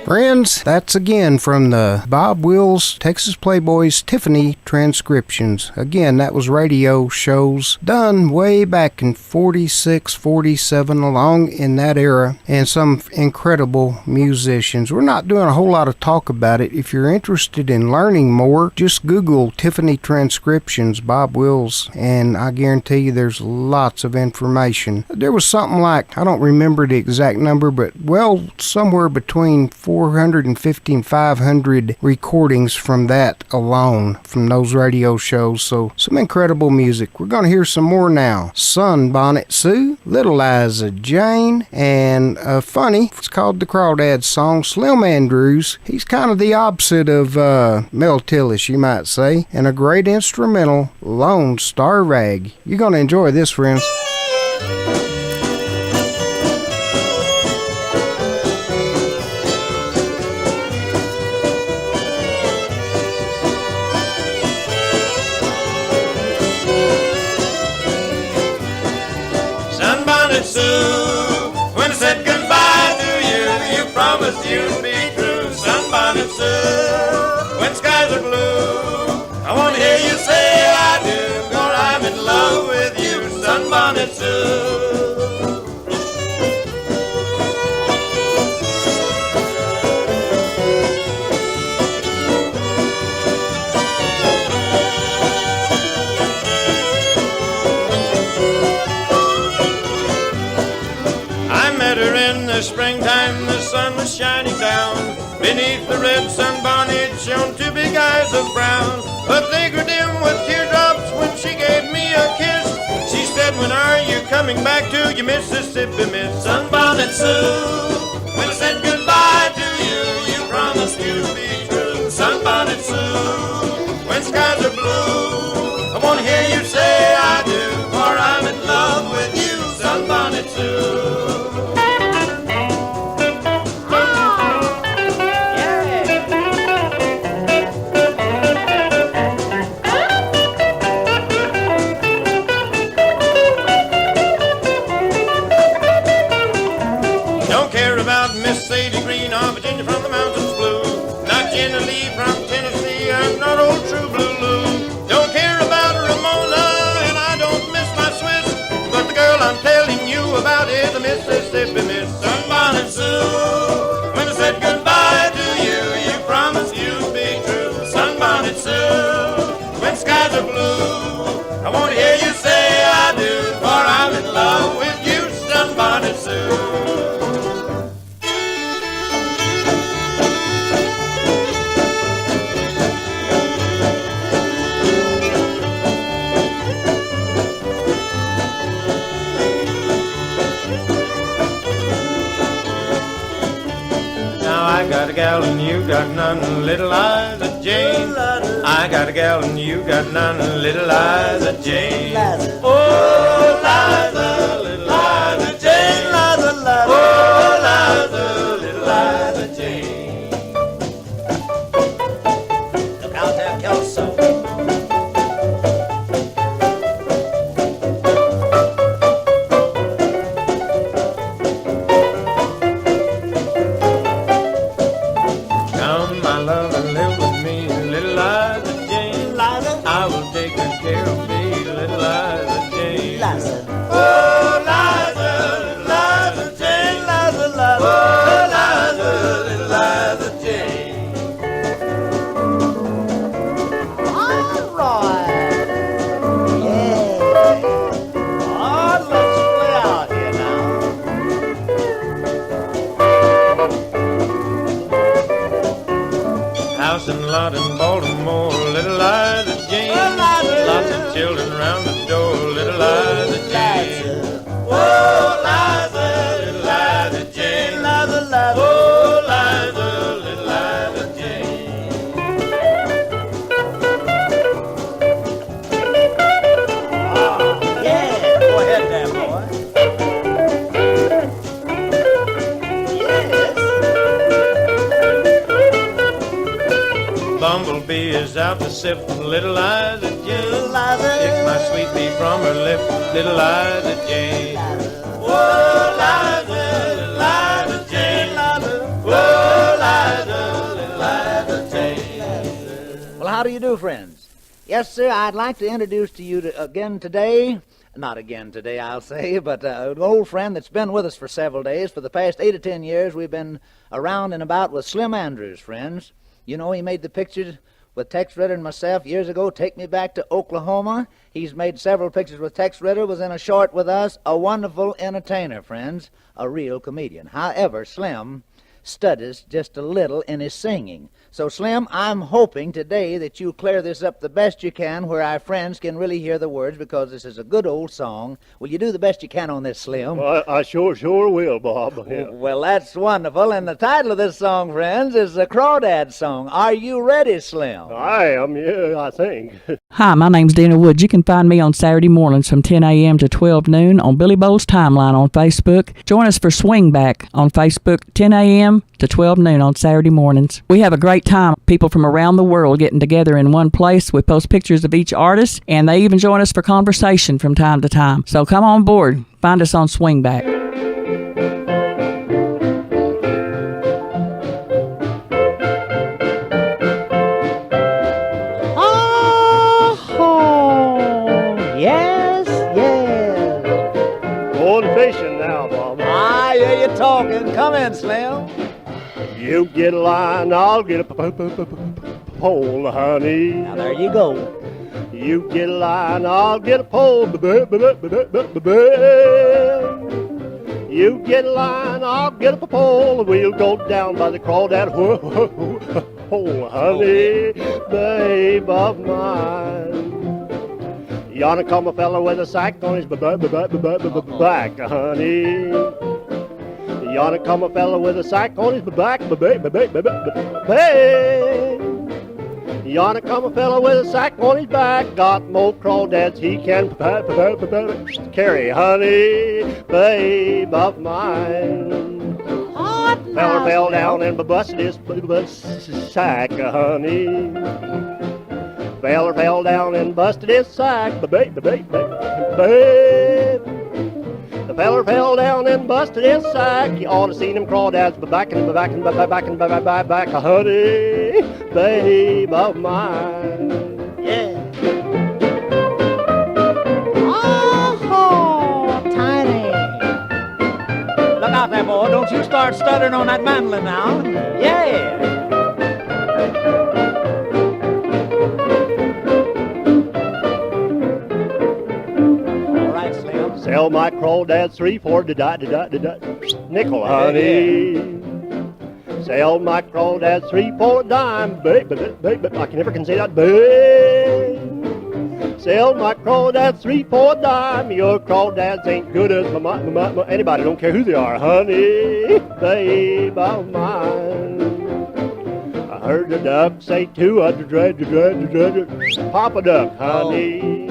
Friends, that's again from the Bob Wills Texas Playboys Tiffany transcriptions. Again, that was radio shows done way back in 46, 47, along in that era, and some incredible musicians. We're not doing a whole lot of talk about it. If you're interested in learning more, just Google Tiffany transcriptions, Bob Wills, and I guarantee you there's lots of information. There was something like, I don't remember the exact number, but well, somewhere between 450 and 500 recordings from that alone, from those radio shows. So some incredible music. We're going to hear some more now. Sunbonnet Sue, Little Liza Jane, and funny, it's called the Crawdad song. Slim Andrews, he's kind of the opposite of Mel Tillis, you might say, and a great instrumental, Lone Star Rag. You're going to enjoy this, friends. Sue, when I said goodbye to you, you promised you'd be true. Sunbonnet Sue, when skies are blue, I want to hear you say I do, for I'm in love with you. Sunbonnet Sue. Springtime, the sun was shining down. Beneath the red sunbonnet shone two big eyes of brown, but they grew dim with teardrops when she gave me a kiss. She said, when are you coming back to your Mississippi Miss? Sunbonnet Sue, when I said goodbye to you, you promised you'd be true. Sunbonnet Sue, when skies are blue, I want to hear you say I do, for I'm in love with you. Sunbonnet Sue. About it, the Mississippi Miss. Sunbonnet Sue, when I said goodbye to you, you promised you'd be true. Sunbonnet Sue, when skies are blue, I want to hear you say I do, for I'm in love with you. Sunbonnet Sue. I got a gal and you got none, little Liza Jane. I got a gal and you got none, little Liza Jane. Oh, Liza, little Liza Jane. Oh, Liza, little Liza Jane. Look out there, Kelso. I will take good care of me, little Liza Jane. is out to sift little Liza Jane. Take my sweet pea from her lip, little Liza Jane. Whoa, Liza, little Liza Jane. Whoa, Liza, little Liza Jane. Well, how do you do, friends? Yes, sir, I'd like to introduce to you again today, not again today, I'll say, but an old friend that's been with us for several days. For the past 8 or 10 years, we've been around and about with Slim Andrews, friends. You know, he made the pictures with Tex Ritter and myself years ago, Take Me Back to Oklahoma. He's made several pictures with Tex Ritter, was in a short with us, a wonderful entertainer, friends, a real comedian. However, Slim studies just a little in his singing. So, Slim, I'm hoping today that you clear this up the best you can where our friends can really hear the words, because this is a good old song. Will you do the best you can on this, Slim? Well, I sure will, Bob. Yeah. Well, that's wonderful. And the title of this song, friends, is the Crawdad Song. Are you ready, Slim? I am, yeah, I think. Hi, my name's Dina Woods. You can find me on Saturday mornings from 10 a.m. to 12 noon on Billy Bowles Timeline on Facebook. Join us for Swing Back on Facebook, 10 a.m. to 12 noon on Saturday mornings. We have a great time. People from around the world getting together in one place. We post pictures of each artist, and they even join us for conversation from time to time. So come on board. Find us on Swing Back. Yes. Going fishing now, Bob. I hear you talking. Come in, Slim. You get a line, I'll get a pole, honey. Now there you go. You get a line, I'll get a pole. You get a line, I'll get a pole. We'll go down by the crawdad hole, honey, babe of mine. Yonder come a fella with a sack on his back, honey. Yonder come a fella with a sack on his back, Yonder come a fella with a sack on his back, got more crawdads he can carry, honey, babe of mine. Feller fell down and busted his sack, honey. Feller fell down and busted his sack, babe. The feller fell down and busted his sack. You ought to seen him crawdads back, honey, babe of mine. Yeah. Oh, tiny. Look out there, boy. Don't you start stuttering on that mandolin now. Yeah. Sell my crawdads 3 for nickel, honey. Sell my crawdads 3 for a dime, babe. I never can say that, babe. Sell my crawdads 3 for a dime. Your crawdads ain't good as my anybody. Don't care who they are, honey, babe of mine. I heard the duck say to a Papa Duck, honey.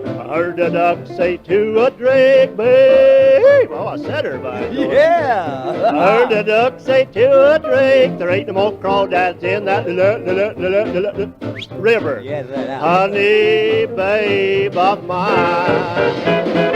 I heard the duck say to a drake, babe. Oh, I said her, by yeah. I heard the duck say to a drake, there ain't no more crawdads in that river. Yeah, honey, babe of mine.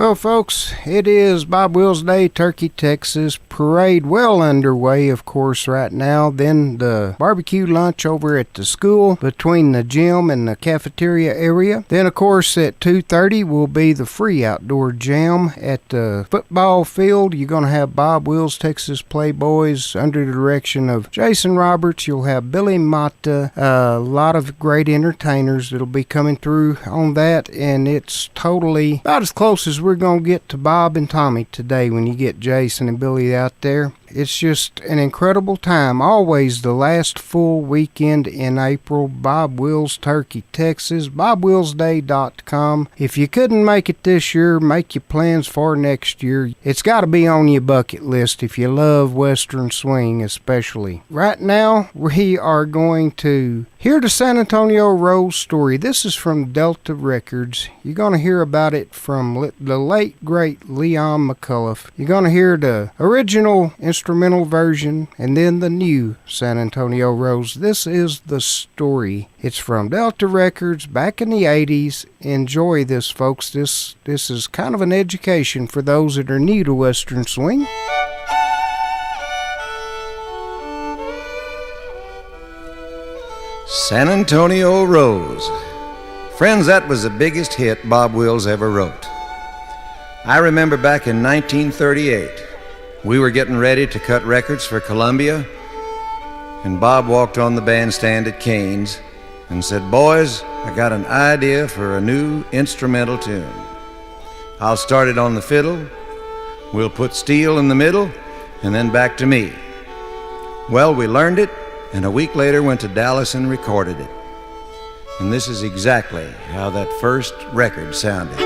Well, folks, it is Bob Wills Day, Turkey, Texas. Parade well underway, of course, right now. Then the barbecue lunch over at the school between the gym and the cafeteria area. Then, of course, at 2:30 will be the free outdoor jam at the football field. You're going to have Bob Wills, Texas Playboys under the direction of Jason Roberts. You'll have Billy Mata, a lot of great entertainers that'll be coming through on that, and it's totally about as close as we're going to get to Bob and Tommy today when you get Jason and Billy out there. It's just an incredible time. Always the last full weekend in April. Bob Wills, Turkey, Texas. BobWillsDay.com. If you couldn't make it this year, make your plans for next year. It's got to be on your bucket list if you love Western swing especially. Right now, we are going to hear the San Antonio Rose story. This is from Delta Records. You're going to hear about it from the late, great Leon McCullough. You're going to hear the original instrumental version and then the new San Antonio Rose. This is the story. It's from Delta Records back in the 80s. Enjoy this, folks. This is kind of an education for those that are new to Western swing. San Antonio Rose. Friends, that was the biggest hit Bob Wills ever wrote. I remember back in 1938, we were getting ready to cut records for Columbia, and Bob walked on the bandstand at Kane's and said, "Boys, I got an idea for a new instrumental tune. I'll start it on the fiddle, we'll put Steagall in the middle, and then back to me." Well, we learned it, and a week later went to Dallas and recorded it. And this is exactly how that first record sounded.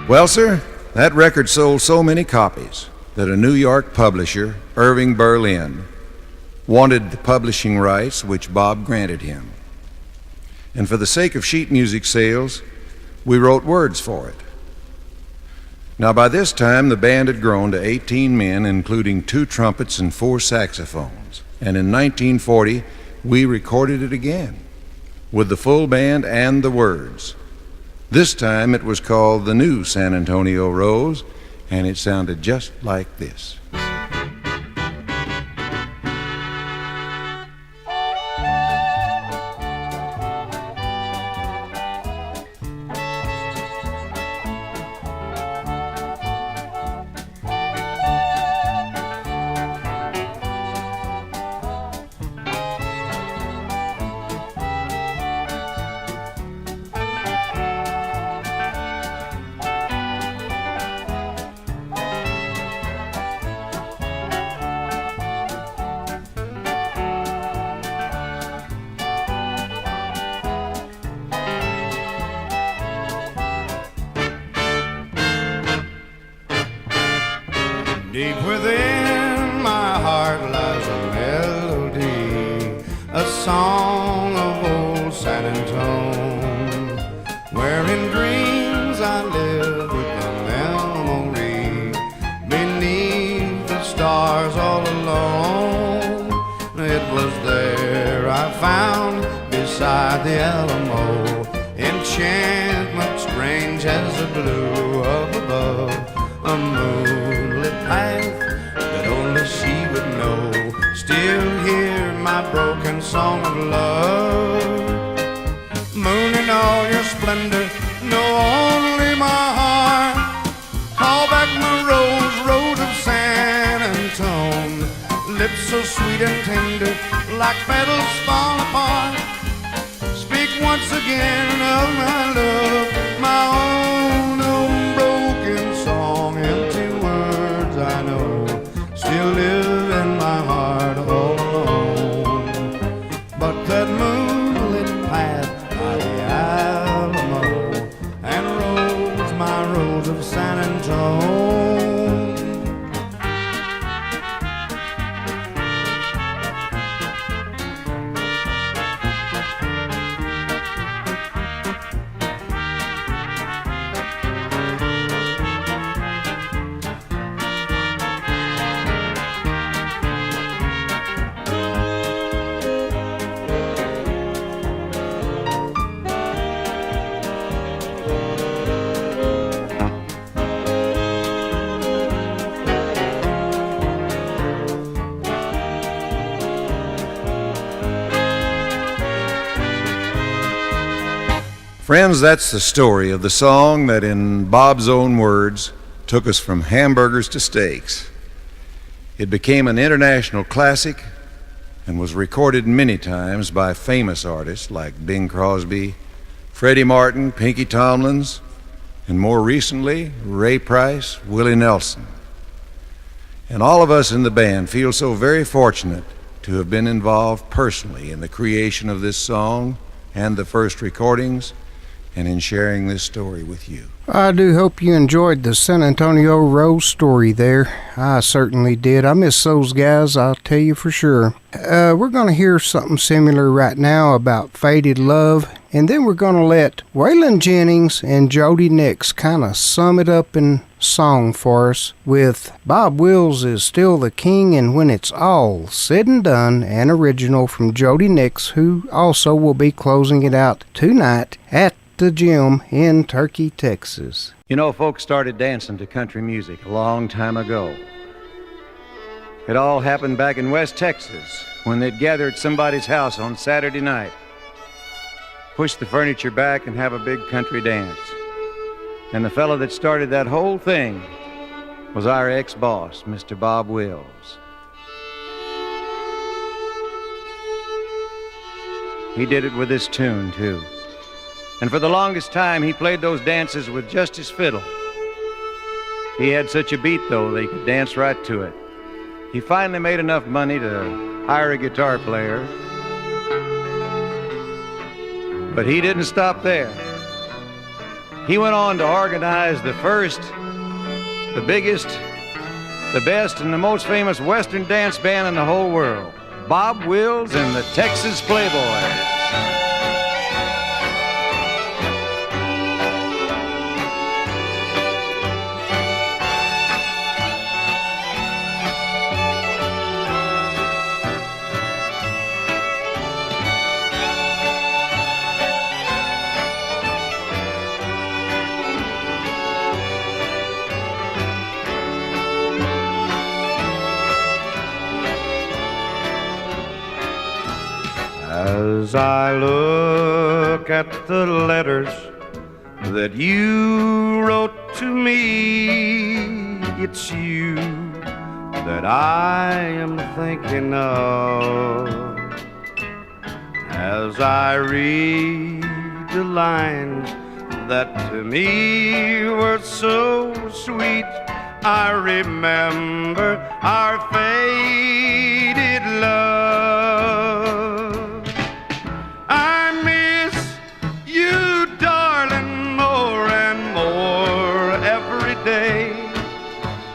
Well, sir, that record sold so many copies that a New York publisher, Irving Berlin, wanted the publishing rights, which Bob granted him. And for the sake of sheet music sales, we wrote words for it. Now, by this time, the band had grown to 18 men, including 2 trumpets and 4 saxophones. And in 1940, we recorded it again, with the full band and the words. This time it was called The New San Antonio Rose, and it sounded just like this. Deep within my heart lies a melody, a song of old San Antone, where in dreams I live with the memory, beneath the stars all alone. It was there I found, beside the Alamo, enchantment strange as the blue up above, a moonlit path that only she would know. Still hear my broken song of love. Moon in all your splendor, know only my heart. Call back my rose, rose of San Antone. Lips so sweet and tender, like petals fall apart. Speak once again of my love, my own unbroken song. Empty words I know still live in my heart all alone. But that moonlit path by the Alamo, and rose, my rose of San Antone. Friends, that's the story of the song that, in Bob's own words, took us from hamburgers to steaks. It became an international classic and was recorded many times by famous artists like Bing Crosby, Freddie Martin, Pinky Tomlins, and more recently, Ray Price, Willie Nelson. And all of us in the band feel so very fortunate to have been involved personally in the creation of this song and the first recordings, and in sharing this story with you. I do hope you enjoyed the San Antonio Rose story there. I certainly did. I miss those guys, I'll tell you for sure. We're going to hear something similar right now about Faded Love, and then we're going to let Waylon Jennings and Jody Nix kind of sum it up in song for us with Bob Wills is Still the King, and When It's All Said and Done, an original from Jody Nix, who also will be closing it out tonight at the gym in Turkey, Texas. You know, folks started dancing to country music a long time ago. It all happened back in West Texas when they'd gather at somebody's house on Saturday night, push the furniture back and have a big country dance. And the fellow that started that whole thing was our ex-boss, Mr. Bob Wills. He did it with this tune, too. And for the longest time, he played those dances with just his fiddle. He had such a beat, though, that he could dance right to it. He finally made enough money to hire a guitar player. But he didn't stop there. He went on to organize the first, the biggest, the best, and the most famous Western dance band in the whole world, Bob Wills and the Texas Playboys. As I look at the letters that you wrote to me, it's you that I am thinking of. As I read the lines that to me were so sweet, I remember our faded love. I miss you, darling, more and more every day,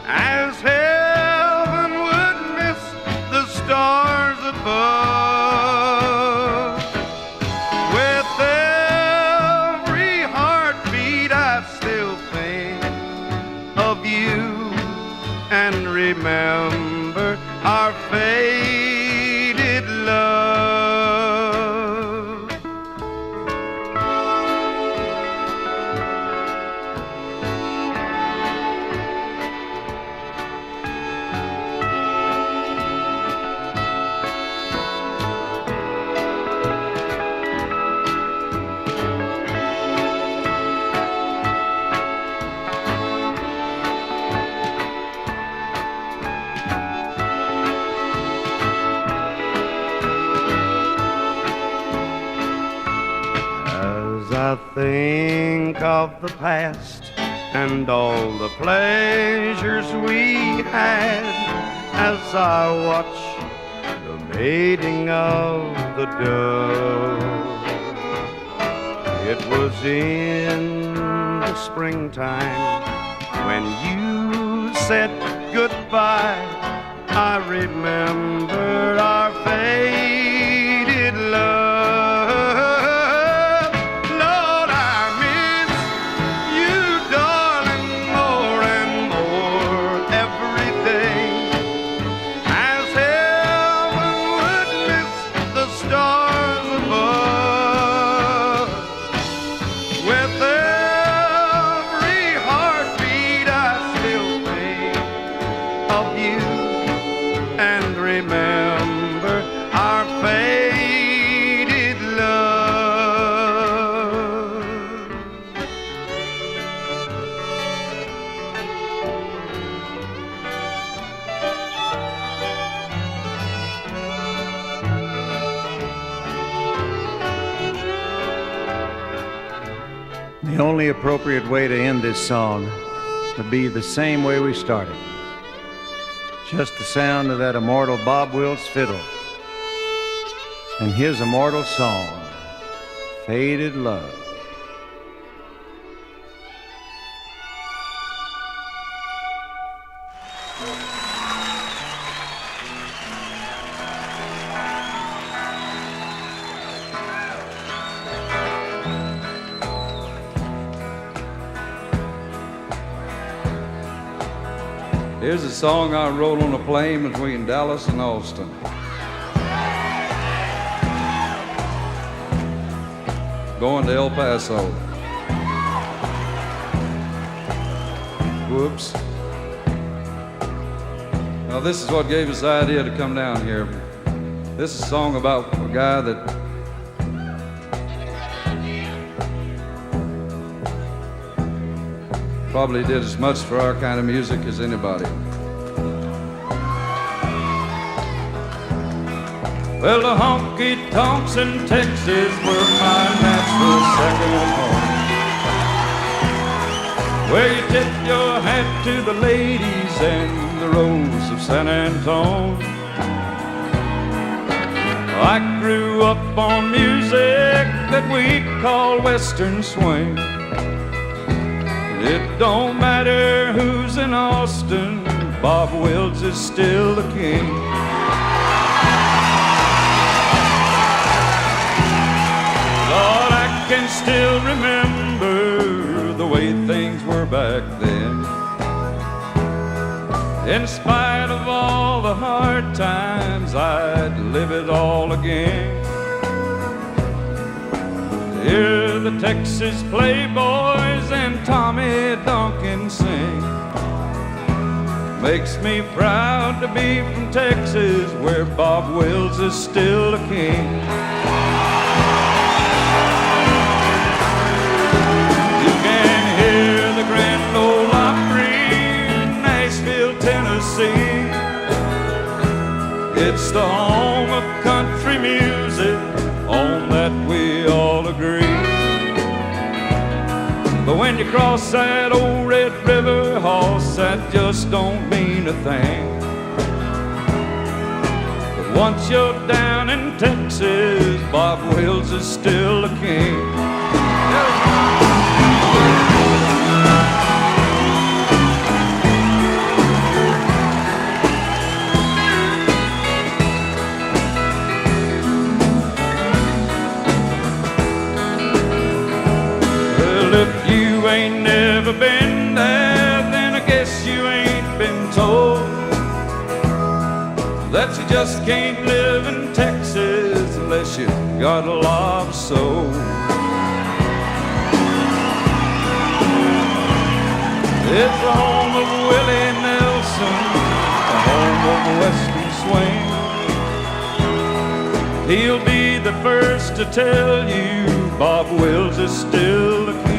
as heaven would miss the stars above. With every heartbeat I still think of you and remember our faded love. I think of the past and all the pleasures we had, as I watch the mating of the dove. It was in the springtime when you said goodbye. I remember our faded love. The only appropriate way to end this song would be the same way we started. Just the sound of that immortal Bob Wills fiddle and his immortal song, Faded Love. Here's a song I wrote on a plane between Dallas and Austin. Going to El Paso. Whoops. Now this is what gave us the idea to come down here. This is a song about a guy that probably did as much for our kind of music as anybody. Well, the honky tonks in Texas were my natural second home, where you tip your hat to the ladies and the rose of San Antone. I grew up on music that we call Western swing. It don't matter who's in Austin, Bob Wills is still the king. Lord, I can still remember the way things were back then. In spite of all the hard times, I'd live it all again. Hear the Texas Playboys and Tommy Duncan sing. Makes me proud to be from Texas, where Bob Wills is still the king. It's the home of country music, on that we all agree. But when you cross that old Red River, horse, that just don't mean a thing. But once you're down in Texas, Bob Wills is still a king. If you ain't never been there, then I guess you ain't been told that you just can't live in Texas unless you got a lot of soul. It's the home of Willie Nelson, the home of Western swing. He'll be the first to tell you Bob Wills is still the king.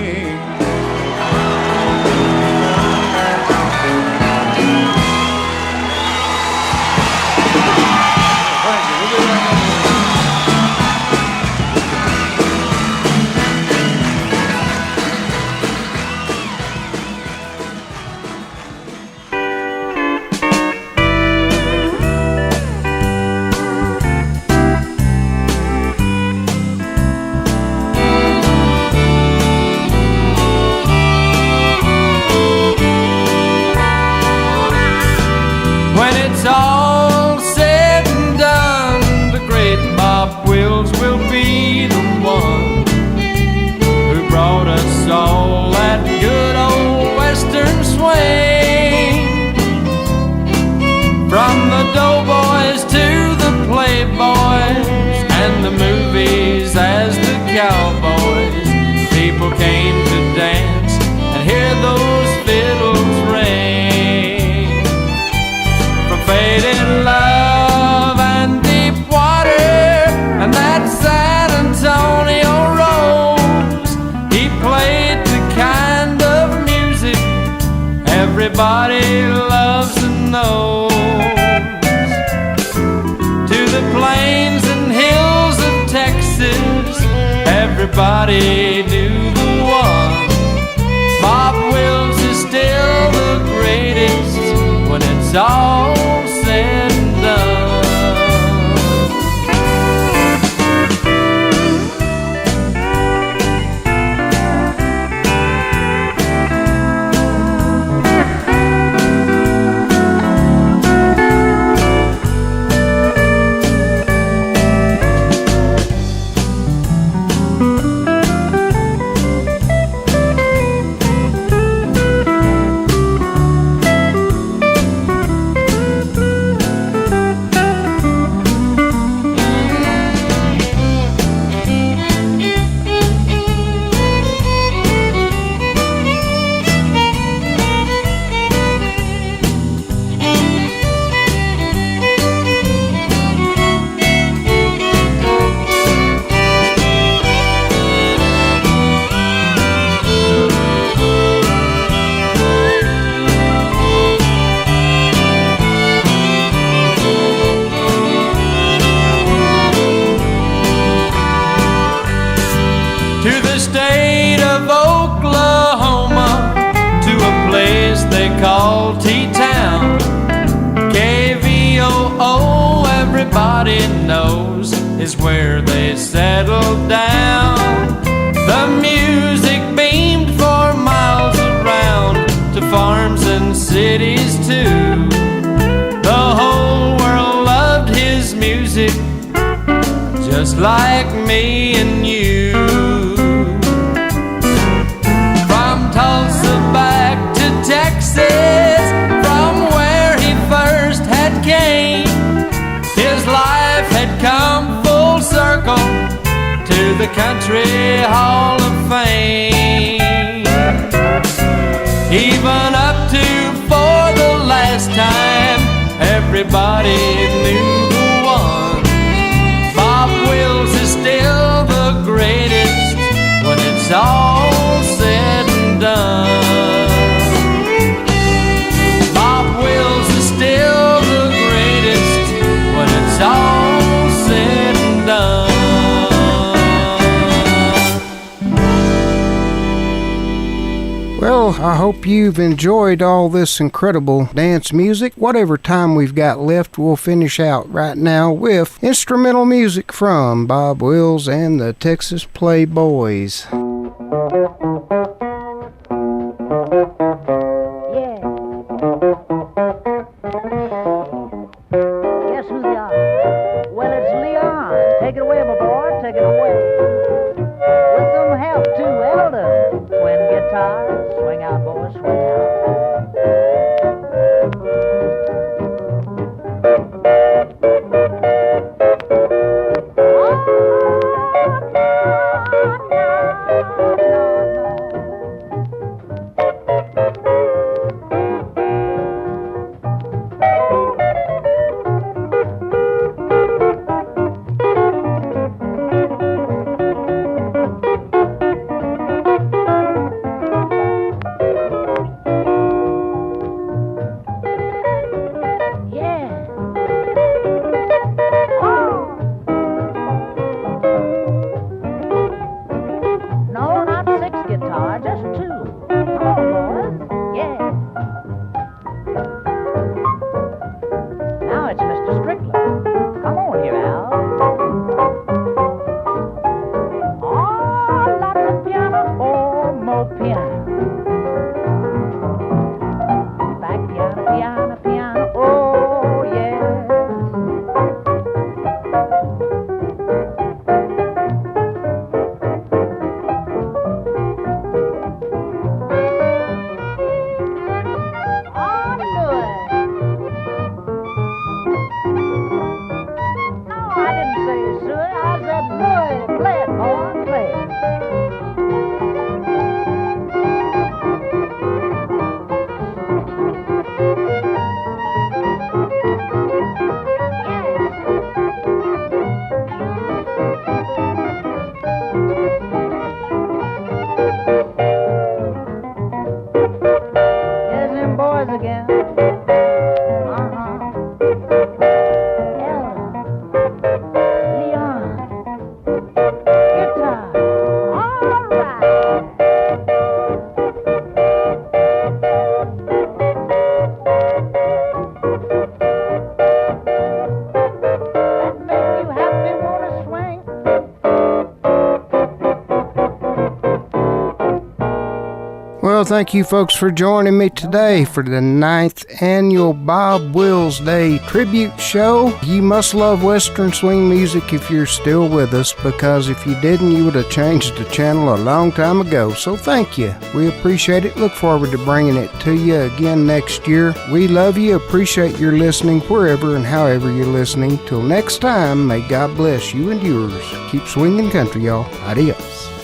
All said and done, the great Bob Wills will be the one who brought us all that good old Western swing. From the doughboys to the Playboys and the movies as the cowboys, people came to dance and hear those fiddles ring. Faded love and deep water and that San Antonio rose. He played the kind of music everybody loves and knows. To the plains and hills of Texas, everybody knew the one. Bob Wills is still the greatest when it's all said and done. Called T-Town, KVOO, everybody knows, is where they settled down. The music beamed for miles around to farms and cities too. The whole world loved his music, just like me and you. From Tulsa back to Texas, from where he first had came, his life had come full circle to the Country Hall of Fame. Even up to for the last time, everybody knew the one. Bob Wills is still the greatest when it's all said and done. Bob Wills is still the greatest when it's Well, I hope you've enjoyed all this incredible dance music. Whatever time we've got left, we'll finish out right now with instrumental music from Bob Wills and the Texas Playboys. Guess who they are? Well, it's Leon. Take it away, my boy. Take it away. With some help, too, Eldon. Twin guitars. Swing out, boy. Swing out. Well, thank you folks for joining me today for the 9th annual Bob Wills Day Tribute Show. You must love Western swing music if you're still with us, because if you didn't, you would have changed the channel a long time ago. So thank you. We appreciate it. Look forward to bringing it to you again next year. We love you. Appreciate your listening wherever and however you're listening. Till next time, may God bless you and yours. Keep swinging country, y'all. Adios.